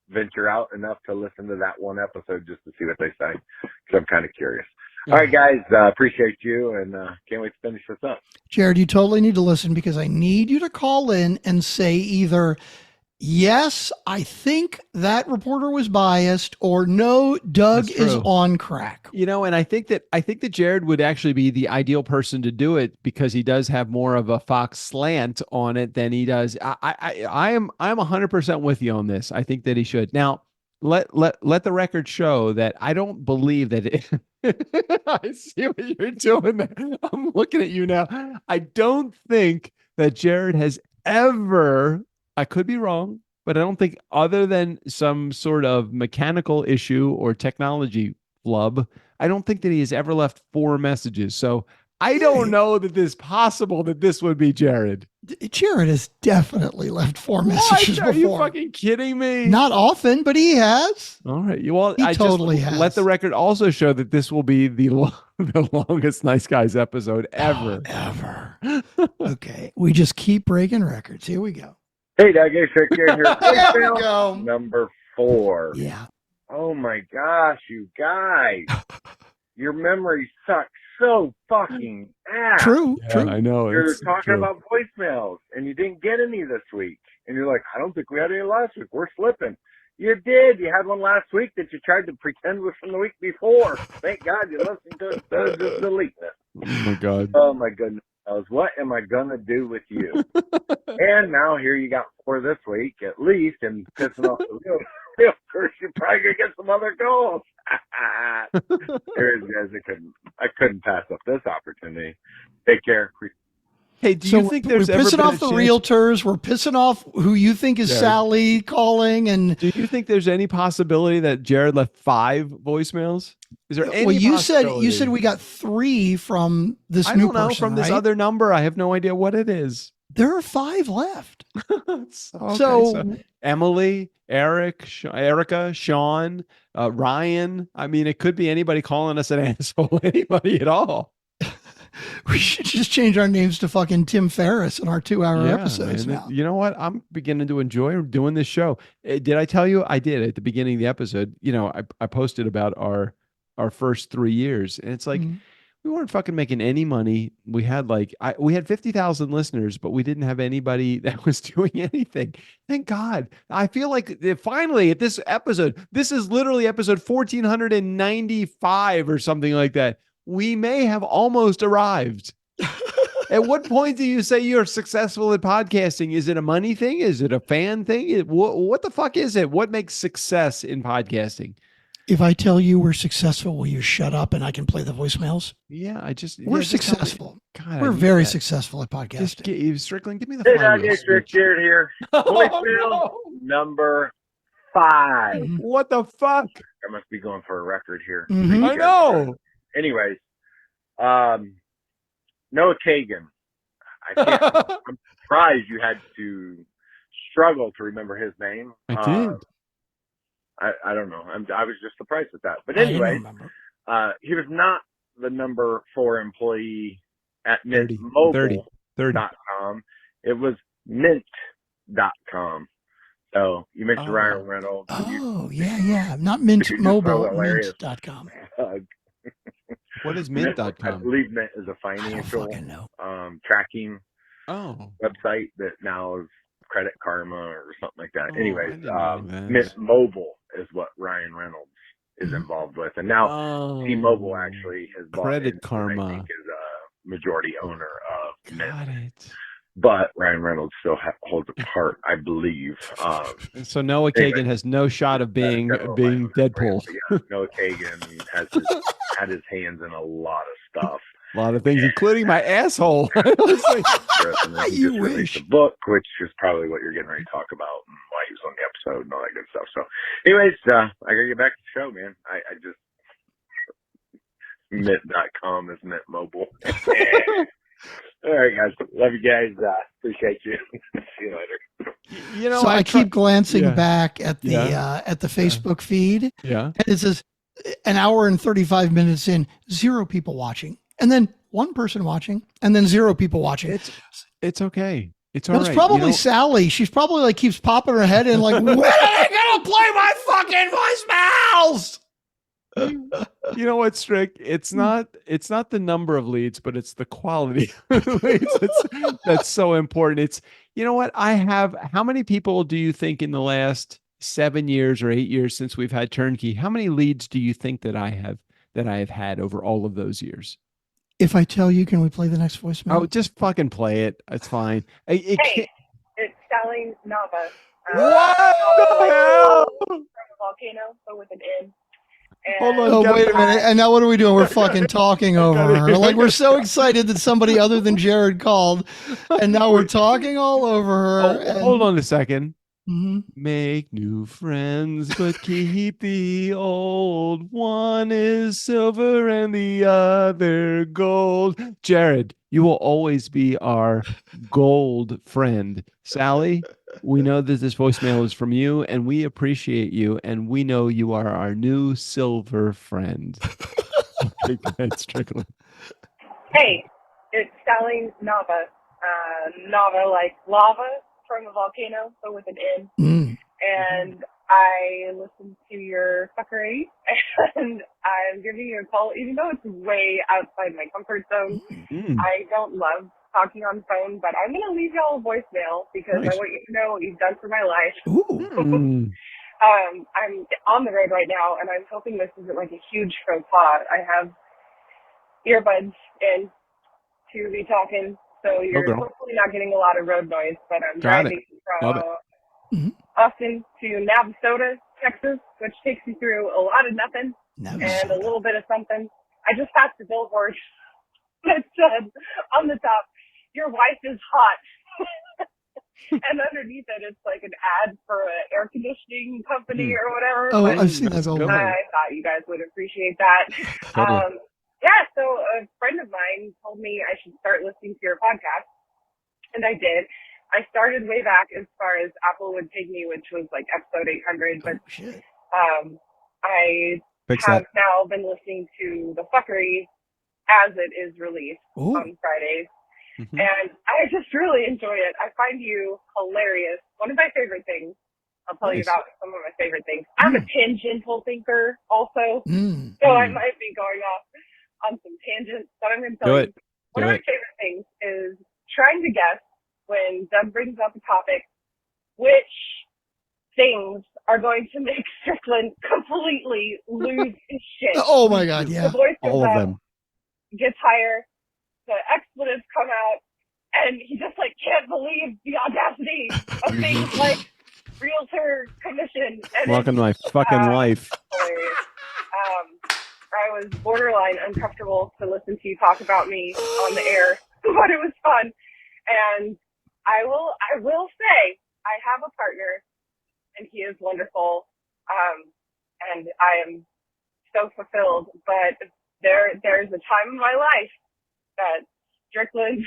venture out enough to listen to that one episode just to see what they say, because I'm kind of curious. All right, guys, appreciate you, and can't wait to finish this up. Jared, you totally need to listen, because I need you to call in and say either, yes, I think that reporter was biased, or no, Doug is on crack. You know, and I think that Jared would actually be the ideal person to do it, because he does have more of a Fox slant on it than he does. I'm 100% with you on this. I think that he should. Now, let the record show that I don't believe that it I see what you're doing there. I'm looking at you now. I don't think that Jared has ever, I could be wrong, but I don't think, other than some sort of mechanical issue or technology flub, I don't think that he has ever left 4 messages. So I don't know that it's possible that this would be Jared. Jared has definitely left 4 messages before. Are you fucking kidding me? Not often, but he has. All right. Well, he totally has. Let the record also show that this will be the longest Nice Guys episode ever. Ever. Okay. We just keep breaking records. Here we go. Hey, Doug, it's Rick here. There we go. Number 4. Yeah. Oh my gosh, you guys. Your memory sucks so fucking ass. True. I know. You're talking about voicemails, and you didn't get any this week. And you're like, I don't think we had any last week. We're slipping. You did. You had one last week that you tried to pretend was from the week before. Thank God you listened to it instead of just deleting it. Oh my God. Oh my goodness. What am I going to do with you? And now here you got 4 this week, at least, and pissing off the real. Of course, you're probably going to get some other calls. There it is, guys. I couldn't pass up this opportunity. Take care. Hey, do you think there's we're pissing off the realtors? We're pissing off who you think is Jared. Sally calling, and do you think there's any possibility that Jared left 5 voicemails? Is there any? Well, you said we got 3 from this new person. I don't know, from this other number. I have no idea what it is. There are 5 left. So Emily, Erica, Sean, Ryan. I mean, it could be anybody calling us an asshole. Anybody at all. We should just change our names to fucking Tim Ferriss in our 2-hour episodes now. You know what? I'm beginning to enjoy doing this show. Did I tell you? I did at the beginning of the episode. You know, I posted about our first 3 years, and it's like, we weren't fucking making any money. We had we had 50,000 listeners, but we didn't have anybody that was doing anything. Thank God. I feel like finally at this episode, this is literally episode 1495 or something like that. We may have almost arrived. At what point do you say you're successful at podcasting? Is it a money thing? Is it a fan thing? What the fuck is it? What makes success in podcasting? If I tell you we're successful, will you shut up and I can play the voicemails? Yeah, we're successful. God, we're very successill at podcasting. Strickland, give me the Hey, Doug, it's Rick Jared here. Voicemail number 5. What the fuck? I must be going for a record here. Mm-hmm. I know. Anyways, Noah Kagan. I'm surprised you had to struggle to remember his name. I did. I don't know. I was just surprised at that. But anyway, he was not the number 4 employee at mintmobile.com. It was mint.com. So you mentioned Ryan Reynolds. Oh, yeah. Not Mint Mobile, mint.com. What is mint.com? I believe Mint is a financial tracking website that now is Credit Karma or something like that. Anyways, Mint Mobile is what Ryan Reynolds is involved with. And now T-Mobile actually has bought Credit Karma. I think is a majority owner of Got Mint. it. But Ryan Reynolds still holds a part, I believe. So Noah Kagan has no shot of being Deadpool. Yeah, Noah Kagan had his hands in a lot of stuff. A lot of things, including my asshole. You wish. The book, which is probably what you're getting ready to talk about, and why he was on the episode and all that good stuff. So, anyways, I gotta get back to the show, man. I just mint.com is Mint Mobile. All right, guys. Love you guys. Appreciate you. See you later. You know, so I keep glancing back at the Facebook feed. Yeah. And it says an hour and 35 minutes in, 0 people watching. And then 1 person watching, and then 0 people watching. It's okay. It's all right. It's probably Sally. She's probably like keeps popping her head in like, when are they gonna play my fucking voicemails? You know what, Strick? It's not the number of leads, but it's the quality of the leads that's so important. It's, you know what? How many people do you think in the last 7 years or 8 years since we've had Turnkey, how many leads do you think that I have had over all of those years? If I tell you, can we play the next voicemail? Oh, just fucking play it. It's fine. Hey, it's Sally Nava. What the hell? From a volcano, but with an N. Hold on. Oh, wait a minute. And now what are we doing? We're fucking talking over her. Like, we're so excited that somebody other than Jared called, and now we're talking all over her. Oh, hold on a second. Mm-hmm. Make new friends, but keep the old. One is silver and the other gold. Jared, you will always be our gold friend. Sally, we know that this voicemail is from you, and we appreciate you, and we know you are our new silver friend. Okay, go ahead, Strickland. Hey, it's Sally Nava. Nava like lava from a volcano, but with an N. And I listened to your fuckery, and I'm giving you a call, even though it's way outside my comfort zone. I don't love talking on phone, but I'm going to leave y'all a voicemail because I want you to know what you've done for my life. I'm on the road right now, and I'm hoping this isn't like a huge faux pas. I have earbuds in to be talking. So you're hopefully not getting a lot of road noise, but I'm driving from Austin to Navasota, Texas, which takes you through a lot of nothing and a little bit of something. I just passed a billboard that said on the top, "Your wife is hot." And underneath it, it's like an ad for an air conditioning company or whatever. Oh, I've seen that billboard. I thought you guys would appreciate that. Yeah, so a friend of mine told me I should start listening to your podcast, and I did. I started way back as far as Apple would take me, which was like episode 800, but I have now been listening to the fuckery as it is released on Fridays, and I just really enjoy it. I find you hilarious. One of my favorite things, I'll tell you about some of my favorite things. I'm a tangential thinker also, so I might be going off on some tangents, but I'm going to tell you. One of my favorite things is trying to guess when Doug brings up a topic, which things are going to make Strickland completely lose his shit. Oh my God, yeah. The voice goes all of up, them gets higher, the expletives come out, and he just like can't believe the audacity of things like realtor commission. And welcome to my fucking life. Hilarious. I was borderline uncomfortable to listen to you talk about me on the air, but it was fun. And I will say I have a partner, and he is wonderful. And I am so fulfilled. But there's a time in my life that Strickland,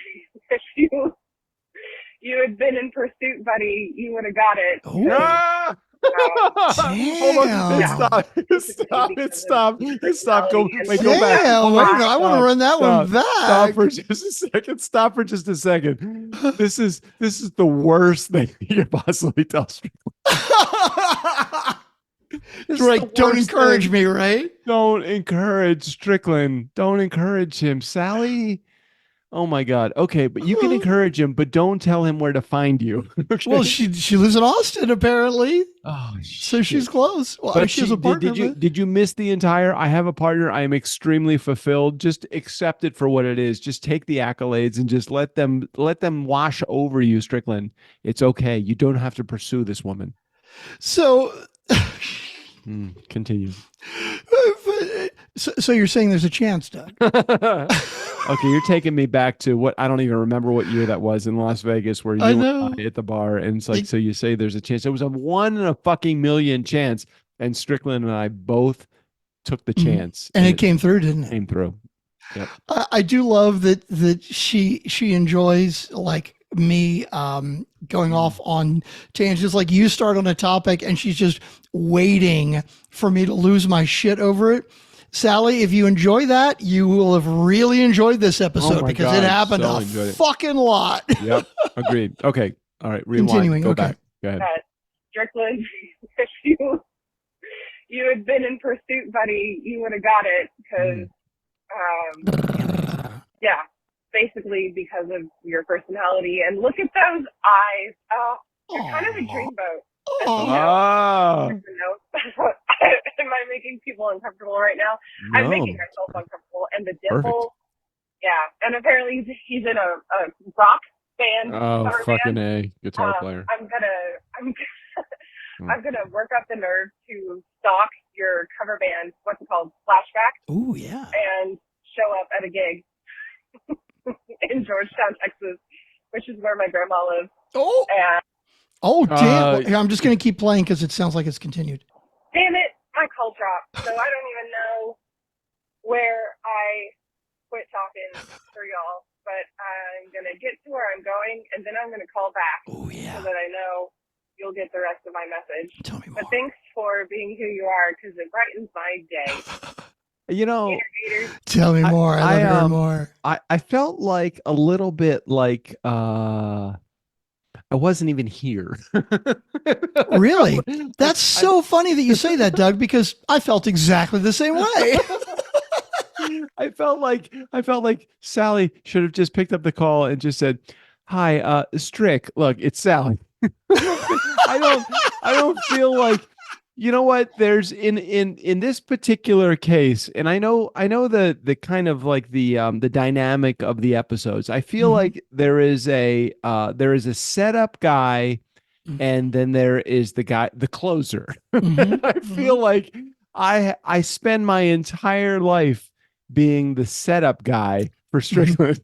if you had been in pursuit, buddy, you would have got it. Hold on. Stop. Go back. I want to run that one back. Stop for just a second. This is the worst thing you could possibly tell Strickland. Right. Don't encourage me, right? Don't encourage Strickland. Don't encourage him. Sally. Oh my God. Okay, but you can encourage him, but don't tell him where to find you. Okay? Well, she lives in Austin apparently. Oh, so she's close. Well, but she has a partner. Did you miss the entire? I have a partner. I am extremely fulfilled. Just accept it for what it is. Just take the accolades and just let them wash over you, Strickland. It's okay. You don't have to pursue this woman. So. Continue. So you're saying there's a chance, Doug? Okay, you're taking me back to what I don't even remember what year that was in Las Vegas, where you were at the bar, and it's like, so you say there's a chance. It was a 1 in a fucking million chance, and Strickland and I both took the chance, and it came through, didn't it? Came through. Yep. I do love that she enjoys like me going off on tangents. Like you start on a topic and she's just waiting for me to lose my shit over it. Sally, if you enjoy that, you will have really enjoyed this episode because it happened a fucking lot. Yep. Agreed. Okay. All right. Rewind. Continuing. Go Okay. back. Go ahead. Strickland, if you had been in pursuit, buddy, you would have got it because, yeah, basically because of your personality. And look at those eyes. Oh, you're kind of a dreamboat. Oh. Am I making people uncomfortable right now? No. I'm making myself uncomfortable. And the dimple, yeah. And apparently he's in a rock band. Oh, fucking A, guitar player. I'm gonna work up the nerve to stalk your cover band. What's it called? Flashback. Ooh, yeah. And show up at a gig in Georgetown, Texas, which is where my grandma lives. Oh. And damn! Here, I'm just gonna keep playing because it sounds like it's continued. Damn it, my call dropped. So I don't even know where I quit talking for y'all, but I'm gonna get to where I'm going, and then I'm gonna call back. Oh yeah. So that I know you'll get the rest of my message. Tell me more. But thanks for being who you are, because it brightens my day. You know, tell me more. I love to hear more. I felt like a little bit like I wasn't even here. Really? That's so funny that you say that, Doug, because I felt exactly the same way. I felt like Sally should have just picked up the call and just said, "Hi, Strick, look, it's Sally." I don't feel like, you know what, there's in this particular case, and I know the kind of like the dynamic of the episodes. I feel like there is a setup guy, and then there is the closer. I feel like I spend my entire life being the setup guy for Strickland.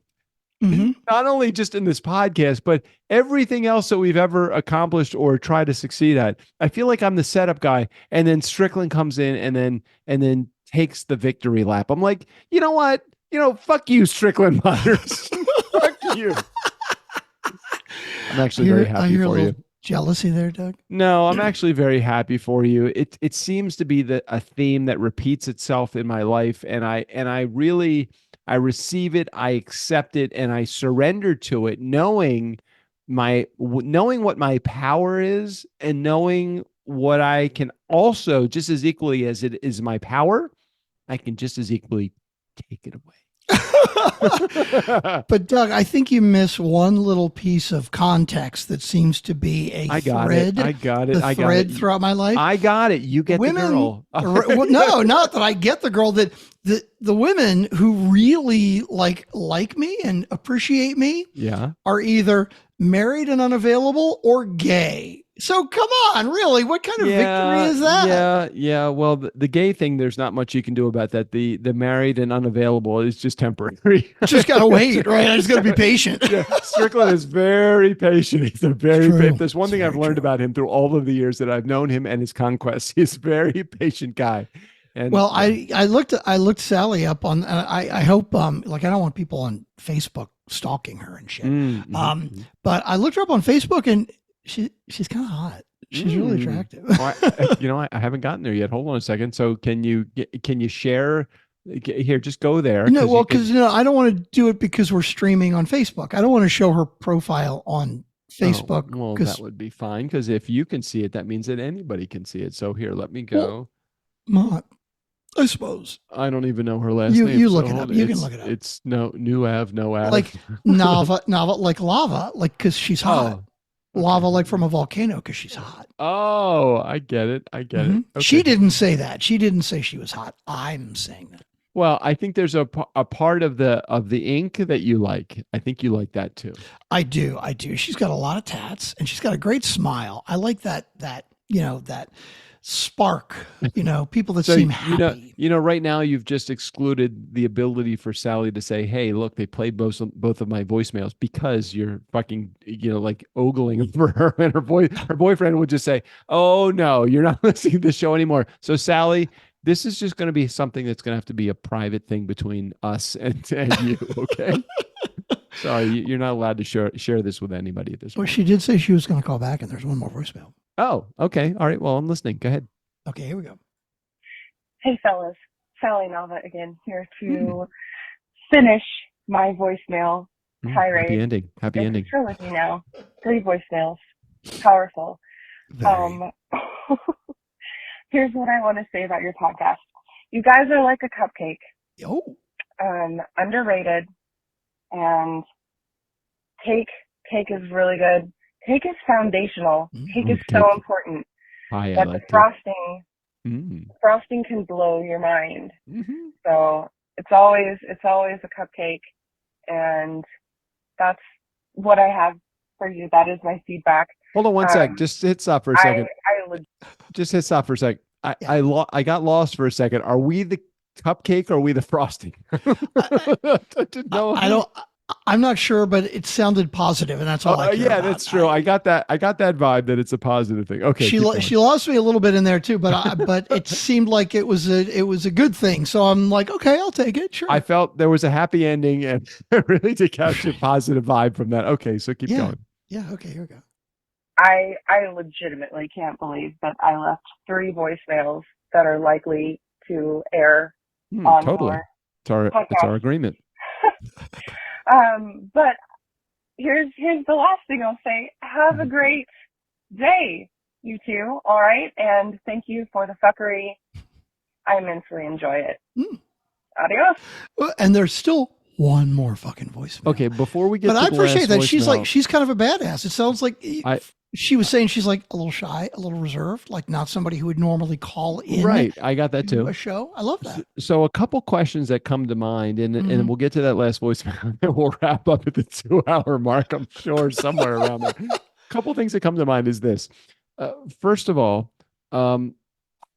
Not only just in this podcast, but everything else that we've ever accomplished or tried to succeed at. I feel like I'm the setup guy, and then Strickland comes in and then takes the victory lap. I'm like, you know what? Fuck you, Strickland Myers. Fuck you. I'm actually very happy for you. Jealousy there, Doug? No, I'm actually very happy for you. It seems to be a theme that repeats itself in my life, and I really receive it, I accept it, and I surrender to it, knowing what my power is, and knowing what I can also, just as equally as it is my power, I can just as equally take it away. But Doug, I think you miss one little piece of context that seems to be a thread. I got it. The thread throughout my life. I got it. You get women, the girl. No, not that I get the girl. That the women who really like me and appreciate me, are either married and unavailable or gay. So come on, really, what kind of victory is that? Yeah. Well, the gay thing, there's not much you can do about that. The married and unavailable is just temporary. Just gotta wait, right? I just gotta be patient. Strickland is very patient. He's a very patient. There's one thing I've learned about him through all of the years that I've known him and his conquests. He's a very patient guy. And well, I looked Sally up on. I hope like I don't want people on Facebook stalking her and shit. But I looked her up on Facebook and she's kind of hot. She's really attractive. I haven't gotten there yet. Hold on a second. So can you share? Here, just go there. No, well, because I don't want to do it because we're streaming on Facebook. I don't want to show her profile on Facebook. Oh, well, that would be fine, because if you can see it, that means that anybody can see it. So here, let me go. Well, I suppose. I don't even know her last name. You look it up. You can look it up. It's New Ave. Like Nava, like lava, like because she's hot. Lava, like from a volcano, because she's hot. Oh, I get it. I get it. Okay. She didn't say that. She didn't say she was hot. I'm saying that. Well, I think there's a part of the ink that you like. I think you like that too. I do. She's got a lot of tats, and she's got a great smile. I like that spark, people that seem happy. Right now you've just excluded the ability for Sally to say, "Hey, look, they played both of my voicemails," because you're fucking, like ogling over her, and her boyfriend would just say, "Oh no, you're not listening to the show anymore." So Sally, this is just going to be something that's going to have to be a private thing between us and you, okay? Sorry, you're not allowed to share this with anybody at this point. Well, she did say she was going to call back, and there's one more voicemail. Oh, okay. All right. Well, I'm listening. Go ahead. Okay, here we go. Hey, fellas. Sally Nava again, here to finish my voicemail tirade. Happy ending. Happy ending. It's trilogy now. 3 voicemails. Powerful. Here's what I want to say about your podcast. You guys are like a cupcake. Oh. Underrated. And cake is really good. Cake is foundational. Cake is so important. But the frosting can blow your mind. So it's always a cupcake, and that's what I have for you. That is my feedback. Hold on one sec. Just hit stop for a second. Just hit stop for a sec. I got lost for a second. Are we the cupcake or are we the frosting? I'm not sure, but it sounded positive, and that's all I care yeah, about. That's true. I got that vibe that it's a positive thing. Okay. She lost me a little bit in there too, but it seemed like it was a good thing. So I'm like, okay, I'll take it. Sure. I felt there was a happy ending, and really to capture positive vibe from that. Okay, so keep going. Yeah. Okay. Here we go. I legitimately can't believe that I left 3 voicemails that are likely to air on totally. It's our agreement. But here's the last thing I'll say. Have a great day, you two. All right. And thank you for the fuckery. I immensely enjoy it. Adios. And there's still one more fucking voicemail. Okay. Before we get but to I the appreciate last that. voicemail, She's kind of a badass. It sounds like she was saying she's like a little shy, a little reserved, like not somebody who would normally call in. Right. I got that too. A show. I love that. So a couple questions that come to mind, and we'll get to that last voicemail, and we'll wrap up at the 2-hour mark, I'm sure, somewhere around there. A couple things that come to mind is this. First of all, how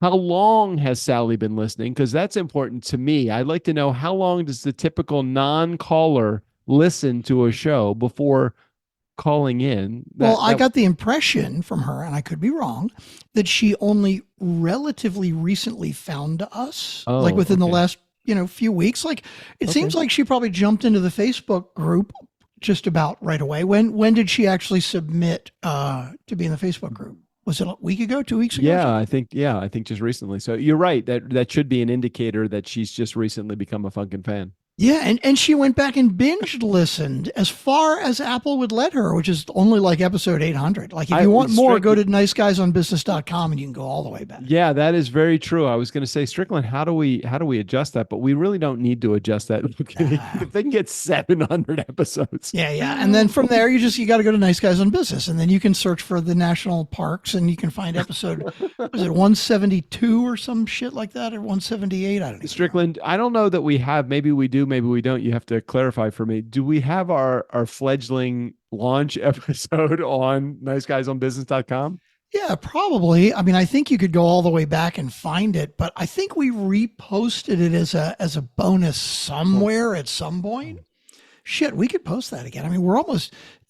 long has Sally been listening? Because that's important to me. I'd like to know, how long does the typical non-caller listen to a show before calling in? I got the impression from her, and I could be wrong, that she only relatively recently found us, like within the last few weeks. Like it seems like she probably jumped into the Facebook group just about right away. When did she actually submit to be in the Facebook group? Was it a week ago, 2 weeks ago? Yeah, I think just recently. So you're right. That should be an indicator that she's just recently become a Funkin' fan. Yeah, and she went back and binge listened as far as Apple would let her, which is only like episode 800. Like if you want more, go to niceguysonbusiness.com and you can go all the way back. Yeah, that is very true. I was going to say, Strickland, how do we adjust that? But we really don't need to adjust that. If they can get 700 episodes. Yeah. And then from there, you got to go to Nice Guys on Business, and then you can search for the national parks, and you can find episode, was it 172 or some shit like that, or 178? I don't know. Strickland, I don't know that we have. Maybe we do. Maybe we don't. You have to clarify for me. Do we have our fledgling launch episode on niceguysonbusiness.com? Yeah, probably. I mean, I think you could go all the way back and find it, but I think we reposted it as a bonus somewhere at some point. Shit, we could post that again. I mean,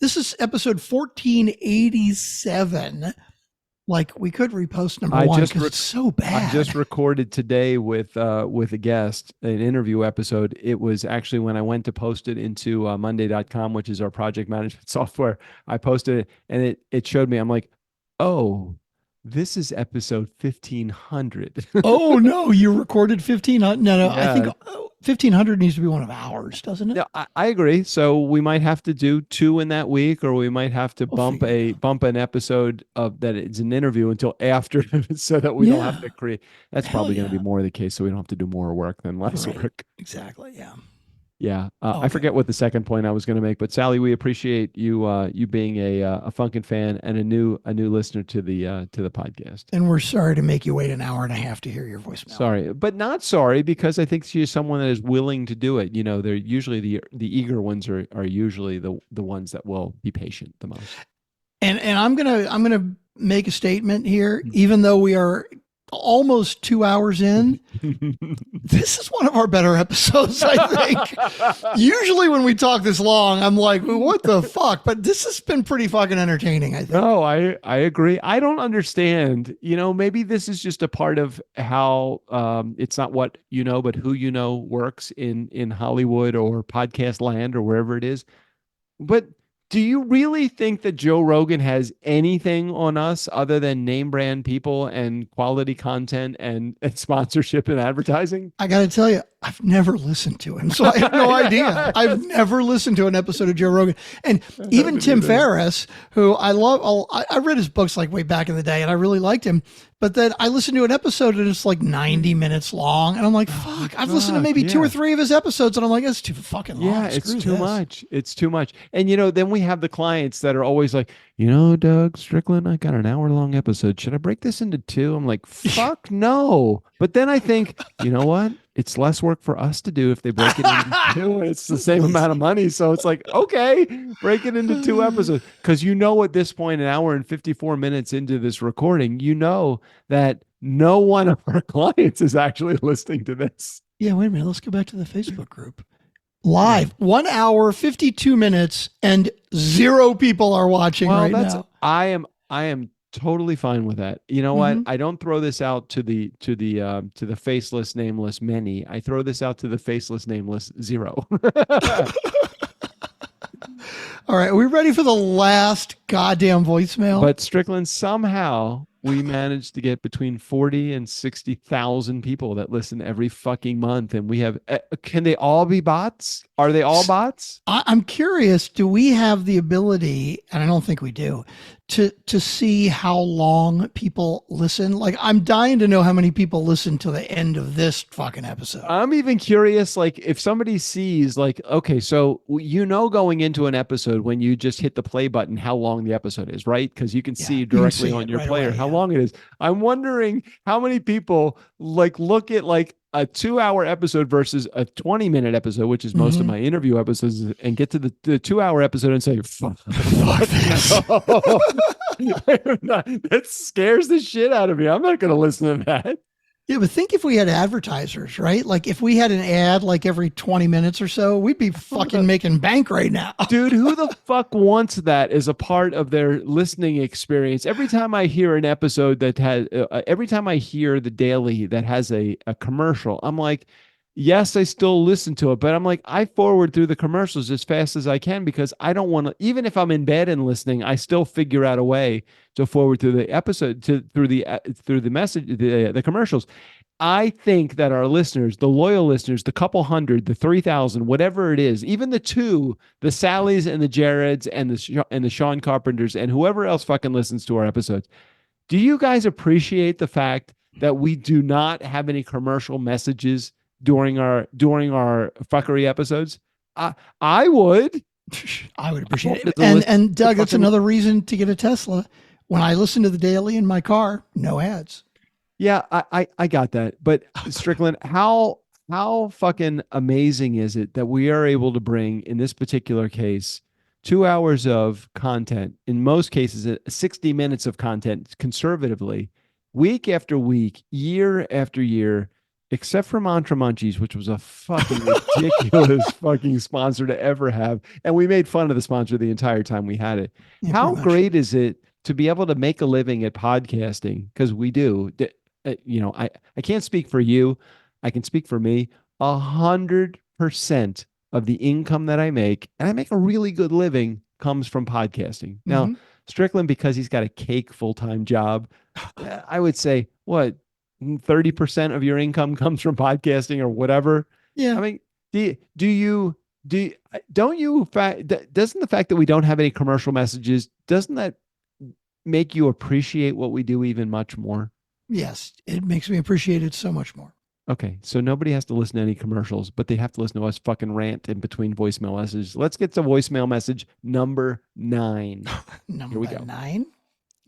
this is episode 1487. Like we could repost number 1 because it's so bad. I just recorded today with a guest, an interview episode. It was actually when I went to post it into Monday.com, which is our project management software. I posted it, and it showed me. I'm like, oh, this is episode 1500. Oh no, you recorded 1500. No, yeah. I think 1500 needs to be one of ours, doesn't it? Yeah, I agree. So we might have to do 2 in that week, or we might have to bump an episode of that. It's an interview until after, so that we don't have to create. That's probably going to be more the case. So we don't have to do more work than less work. Exactly. Yeah. Yeah, I forget what the second point I was going to make, but Sally, we appreciate you being a Funkin' fan and a new listener to the podcast. And we're sorry to make you wait an hour and a half to hear your voicemail. Sorry, but not sorry, because I think she's someone that is willing to do it. They're usually the eager ones are usually the ones that will be patient the most. And I'm gonna make a statement here, even though we are almost 2 hours in. This is one of our better episodes, I think. Usually when we talk this long, I'm like, well, what the fuck? But this has been pretty fucking entertaining, I think. No, I agree. I don't understand. Maybe this is just a part of how it's not what you know, but who you know works in Hollywood or podcast land or wherever it is. But Do you really think that Joe Rogan has anything on us other than name brand people and quality content and sponsorship and advertising? I got to tell you, I've never listened to him, so I have no idea. I've never listened to an episode of Joe Rogan. And even Tim Ferriss, who I love, I read his books like way back in the day and I really liked him. But then I listened to an episode and it's like 90 minutes long. And I'm like, fuck, I've listened to maybe 2 or 3 of his episodes. And I'm like, that's too fucking long. Yeah, it's too much. It's too much. And, then we have the clients that are always like, Doug Strickland, I got an hour-long episode. Should I break this into 2? I'm like, fuck no. But then I think, you know what? It's less work for us to do if they break it into 2 and it's the same amount of money. So it's like, okay, break it into 2 episodes. Because at this point, an hour and 54 minutes into this recording, that no one of our clients is actually listening to this. Yeah, wait a minute. Let's go back to the Facebook group. Live, 1 hour, 52 minutes, and 0 people are watching now. I am totally fine with that. You know what? I don't throw this out to the faceless, nameless many. I throw this out to the faceless, nameless 0. All right, are we ready for the last goddamn voicemail? But Strickland, somehow we managed to get between 40 and 60,000 people that listen every fucking month. And we have, can they all be bots? Are they all bots? I'm curious, do we have the ability, and I don't think we do, to see how long people listen? Like, I'm dying to know how many people listen to the end of this fucking episode. I'm even curious, like, if somebody sees, like, okay, so going into an episode when you just hit the play button how long the episode is, right? Because you can see directly on your player how long it is. I'm wondering how many people look at a 2-hour episode versus a 20-minute episode, which is most of my interview episodes, and get to the 2-hour episode and say, fuck this. That scares the shit out of me. I'm not going to listen to that. Yeah, but think if we had advertisers, right? Like if we had an ad every 20 minutes or so, we'd be fucking making bank right now. Dude, who the fuck wants that as a part of their listening experience? Every time I hear an episode that has, every time I hear the daily that has a commercial, I'm like, yes, I still listen to it, but I'm like, I forward through the commercials as fast as I can because I don't want to, even if I'm in bed and listening, I still figure out a way to forward through the episode through the message, the commercials. I think that our listeners, the loyal listeners, the couple hundred, the 3,000, whatever it is, even the 2, the Sallys and the Jareds and the Sean Carpenters and whoever else fucking listens to our episodes. Do you guys appreciate the fact that we do not have any commercial messages during our fuckery episodes? I would appreciate it. And Doug, that's another reason to get a Tesla. When I listen to the daily in my car, no ads. Yeah, I got that. But Strickland, how fucking amazing is it that we are able to bring, in this particular case, 2 hours of content, in most cases, 60 minutes of content conservatively, week after week, year after year, except for Mantra Munchies, which was a fucking ridiculous fucking sponsor to ever have. And we made fun of the sponsor the entire time we had it. Yeah, how great is it to be able to make a living at podcasting? Because we do. I can't speak for you. I can speak for me. 100% of the income that I make, and I make a really good living, comes from podcasting. Now, Strickland, because he's got a cake full-time job, I would say, 30% of your income comes from podcasting or whatever. Yeah. I mean, doesn't the fact that we don't have any commercial messages, doesn't that make you appreciate what we do even much more? Yes, it makes me appreciate it so much more. Okay, so nobody has to listen to any commercials, but they have to listen to us fucking rant in between voicemail messages. Let's get to voicemail message number 9. Here we go.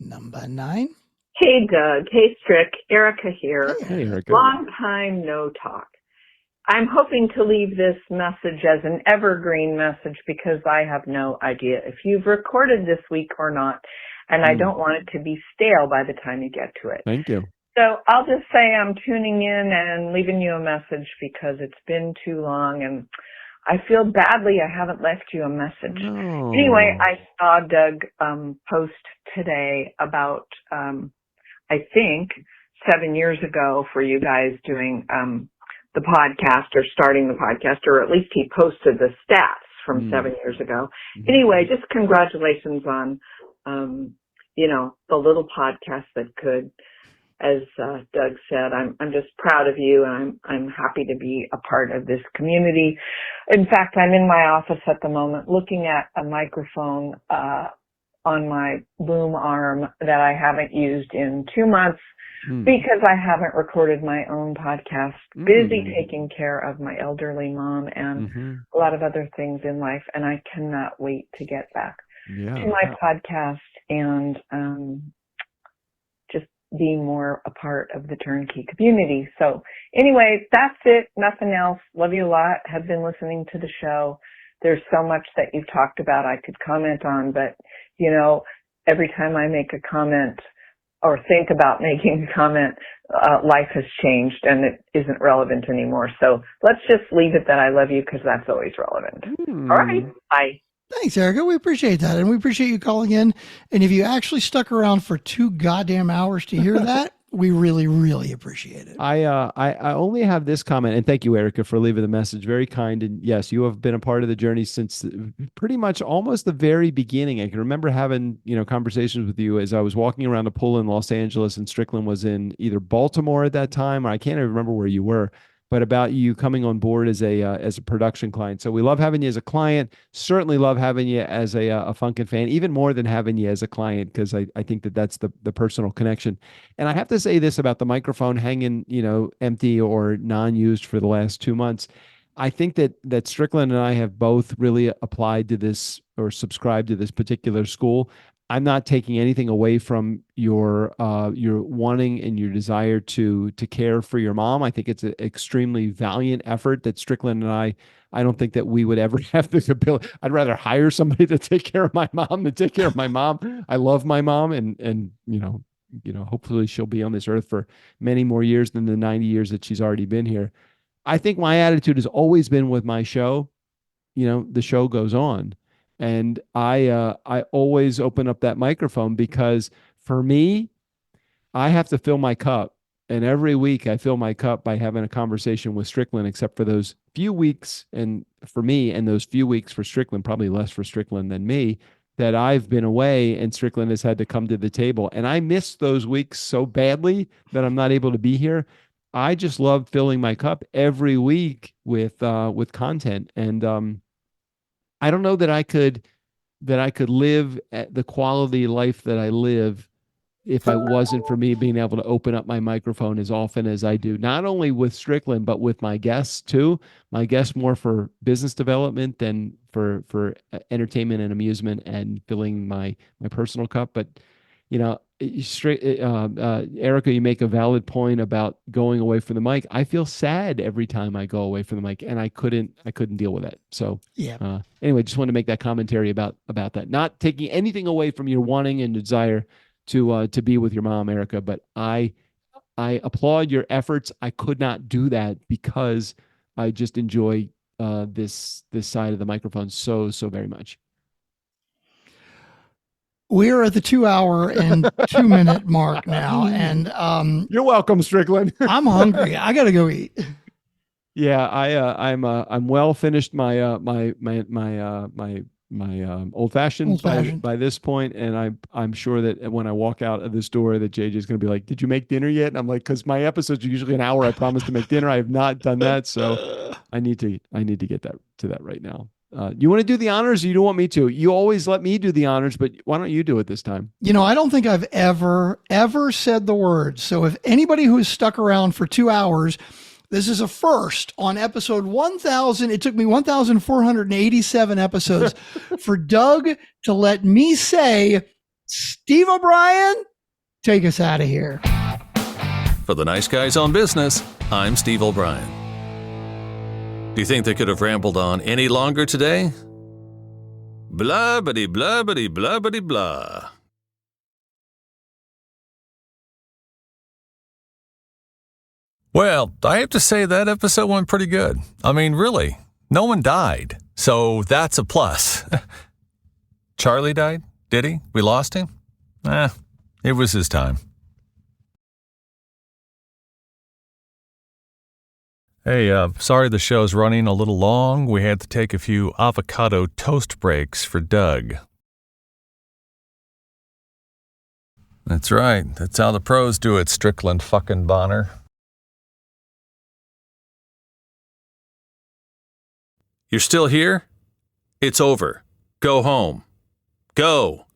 Number 9. Hey, Doug. Hey, Strick. Erica here. Hey, Erica. Long time no talk. I'm hoping to leave this message as an evergreen message because I have no idea if you've recorded this week or not, and I don't want it to be stale by the time you get to it. Thank you. So I'll just say I'm tuning in and leaving you a message because it's been too long, and I feel badly I haven't left you a message. No. Anyway, I saw Doug post today about, I think, 7 years ago for you guys doing the podcast or starting the podcast, or at least he posted the stats from 7 years ago. Anyway, just congratulations on, the little podcast that could. As Doug said, I'm just proud of you, and I'm happy to be a part of this community. In fact, I'm in my office at the moment looking at a microphone on my boom arm that I haven't used in 2 months because I haven't recorded my own podcast. Busy taking care of my elderly mom and a lot of other things in life, and I cannot wait to get back to my podcast and just be more a part of the turnkey community. So anyway, that's it. Nothing else. Love you a lot. Have been listening to the show. There's so much that you've talked about I could comment on, but every time I make a comment or think about making a comment, life has changed and it isn't relevant anymore. So let's just leave it that I love you because that's always relevant. All right. Bye. Thanks, Erica. We appreciate that. And we appreciate you calling in. And if you actually stuck around for 2 goddamn hours to hear that, we really, really appreciate it. I only have this comment, and thank you, Erica, for leaving the message. Very kind. And yes, you have been a part of the journey since pretty much almost the very beginning. I can remember having, conversations with you as I was walking around a pool in Los Angeles, and Strickland was in either Baltimore at that time, or I can't even remember where you were, but about you coming on board as a production client. So we love having you as a client. Certainly love having you as a Funkin' fan, even more than having you as a client, because I think that's the personal connection. And I have to say this about the microphone hanging, empty or non-used for the last 2 months. I think that Strickland and I have both really applied to this or subscribed to this particular school. I'm not taking anything away from your wanting and your desire to care for your mom. I think it's an extremely valiant effort that Strickland and I don't think that we would ever have the ability. I'd rather hire somebody to take care of my mom than take care of my mom. I love my mom, and hopefully she'll be on this earth for many more years than the 90 years that she's already been here. I think my attitude has always been with my show, the show goes on. And I always open up that microphone because for me, I have to fill my cup. And every week I fill my cup by having a conversation with Strickland, except for those few weeks, and for me, and those few weeks for Strickland, probably less for Strickland than me, that I've been away and Strickland has had to come to the table. And I miss those weeks so badly that I'm not able to be here. I just love filling my cup every week with content. And I don't know that I could live at the quality life that I live if it wasn't for me being able to open up my microphone as often as I do, not only with Strickland, but with my guests too. My guests more for business development than for entertainment and amusement and filling my personal cup. But, Erica, you make a valid point about going away from the mic. I feel sad every time I go away from the mic, and I couldn't deal with that. So anyway, just wanted to make that commentary about that. Not taking anything away from your wanting and desire to be with your mom, Erica, but I applaud your efforts. I could not do that because I just enjoy this side of the microphone so very much. We are at the 2 hour and 2 minute mark now, and you're welcome, Strickland. I'm hungry. I gotta go eat. Yeah, I'm well finished my old fashioned by this point, and I'm sure that when I walk out of this door, that JJ is going to be like, "Did you make dinner yet?" And I'm like, "Because my episodes are usually an hour. I promised to make dinner. I have not done that, so I need to get to that right now." You want to do the honors, or you don't want me to? You always let me do the honors, but why don't you do it this time? I don't think I've ever said the words. So if anybody who has stuck around for 2 hours, this is a first on episode 1000. It took me 1,487 episodes for Doug to let me say, Steve O'Brien, take us out of here. For the Nice Guys on Business, I'm Steve O'Brien. Do you think they could have rambled on any longer today? Blah, bitty, blah, bitty, blah, bitty, blah. Well, I have to say that episode went pretty good. I mean, really, no one died, so that's a plus. Charlie died? Did he? We lost him? It was his time. Hey, sorry the show's running a little long. We had to take a few avocado toast breaks for Doug. That's right. That's how the pros do it, Strickland fucking Bonner. You're still here? It's over. Go home. Go.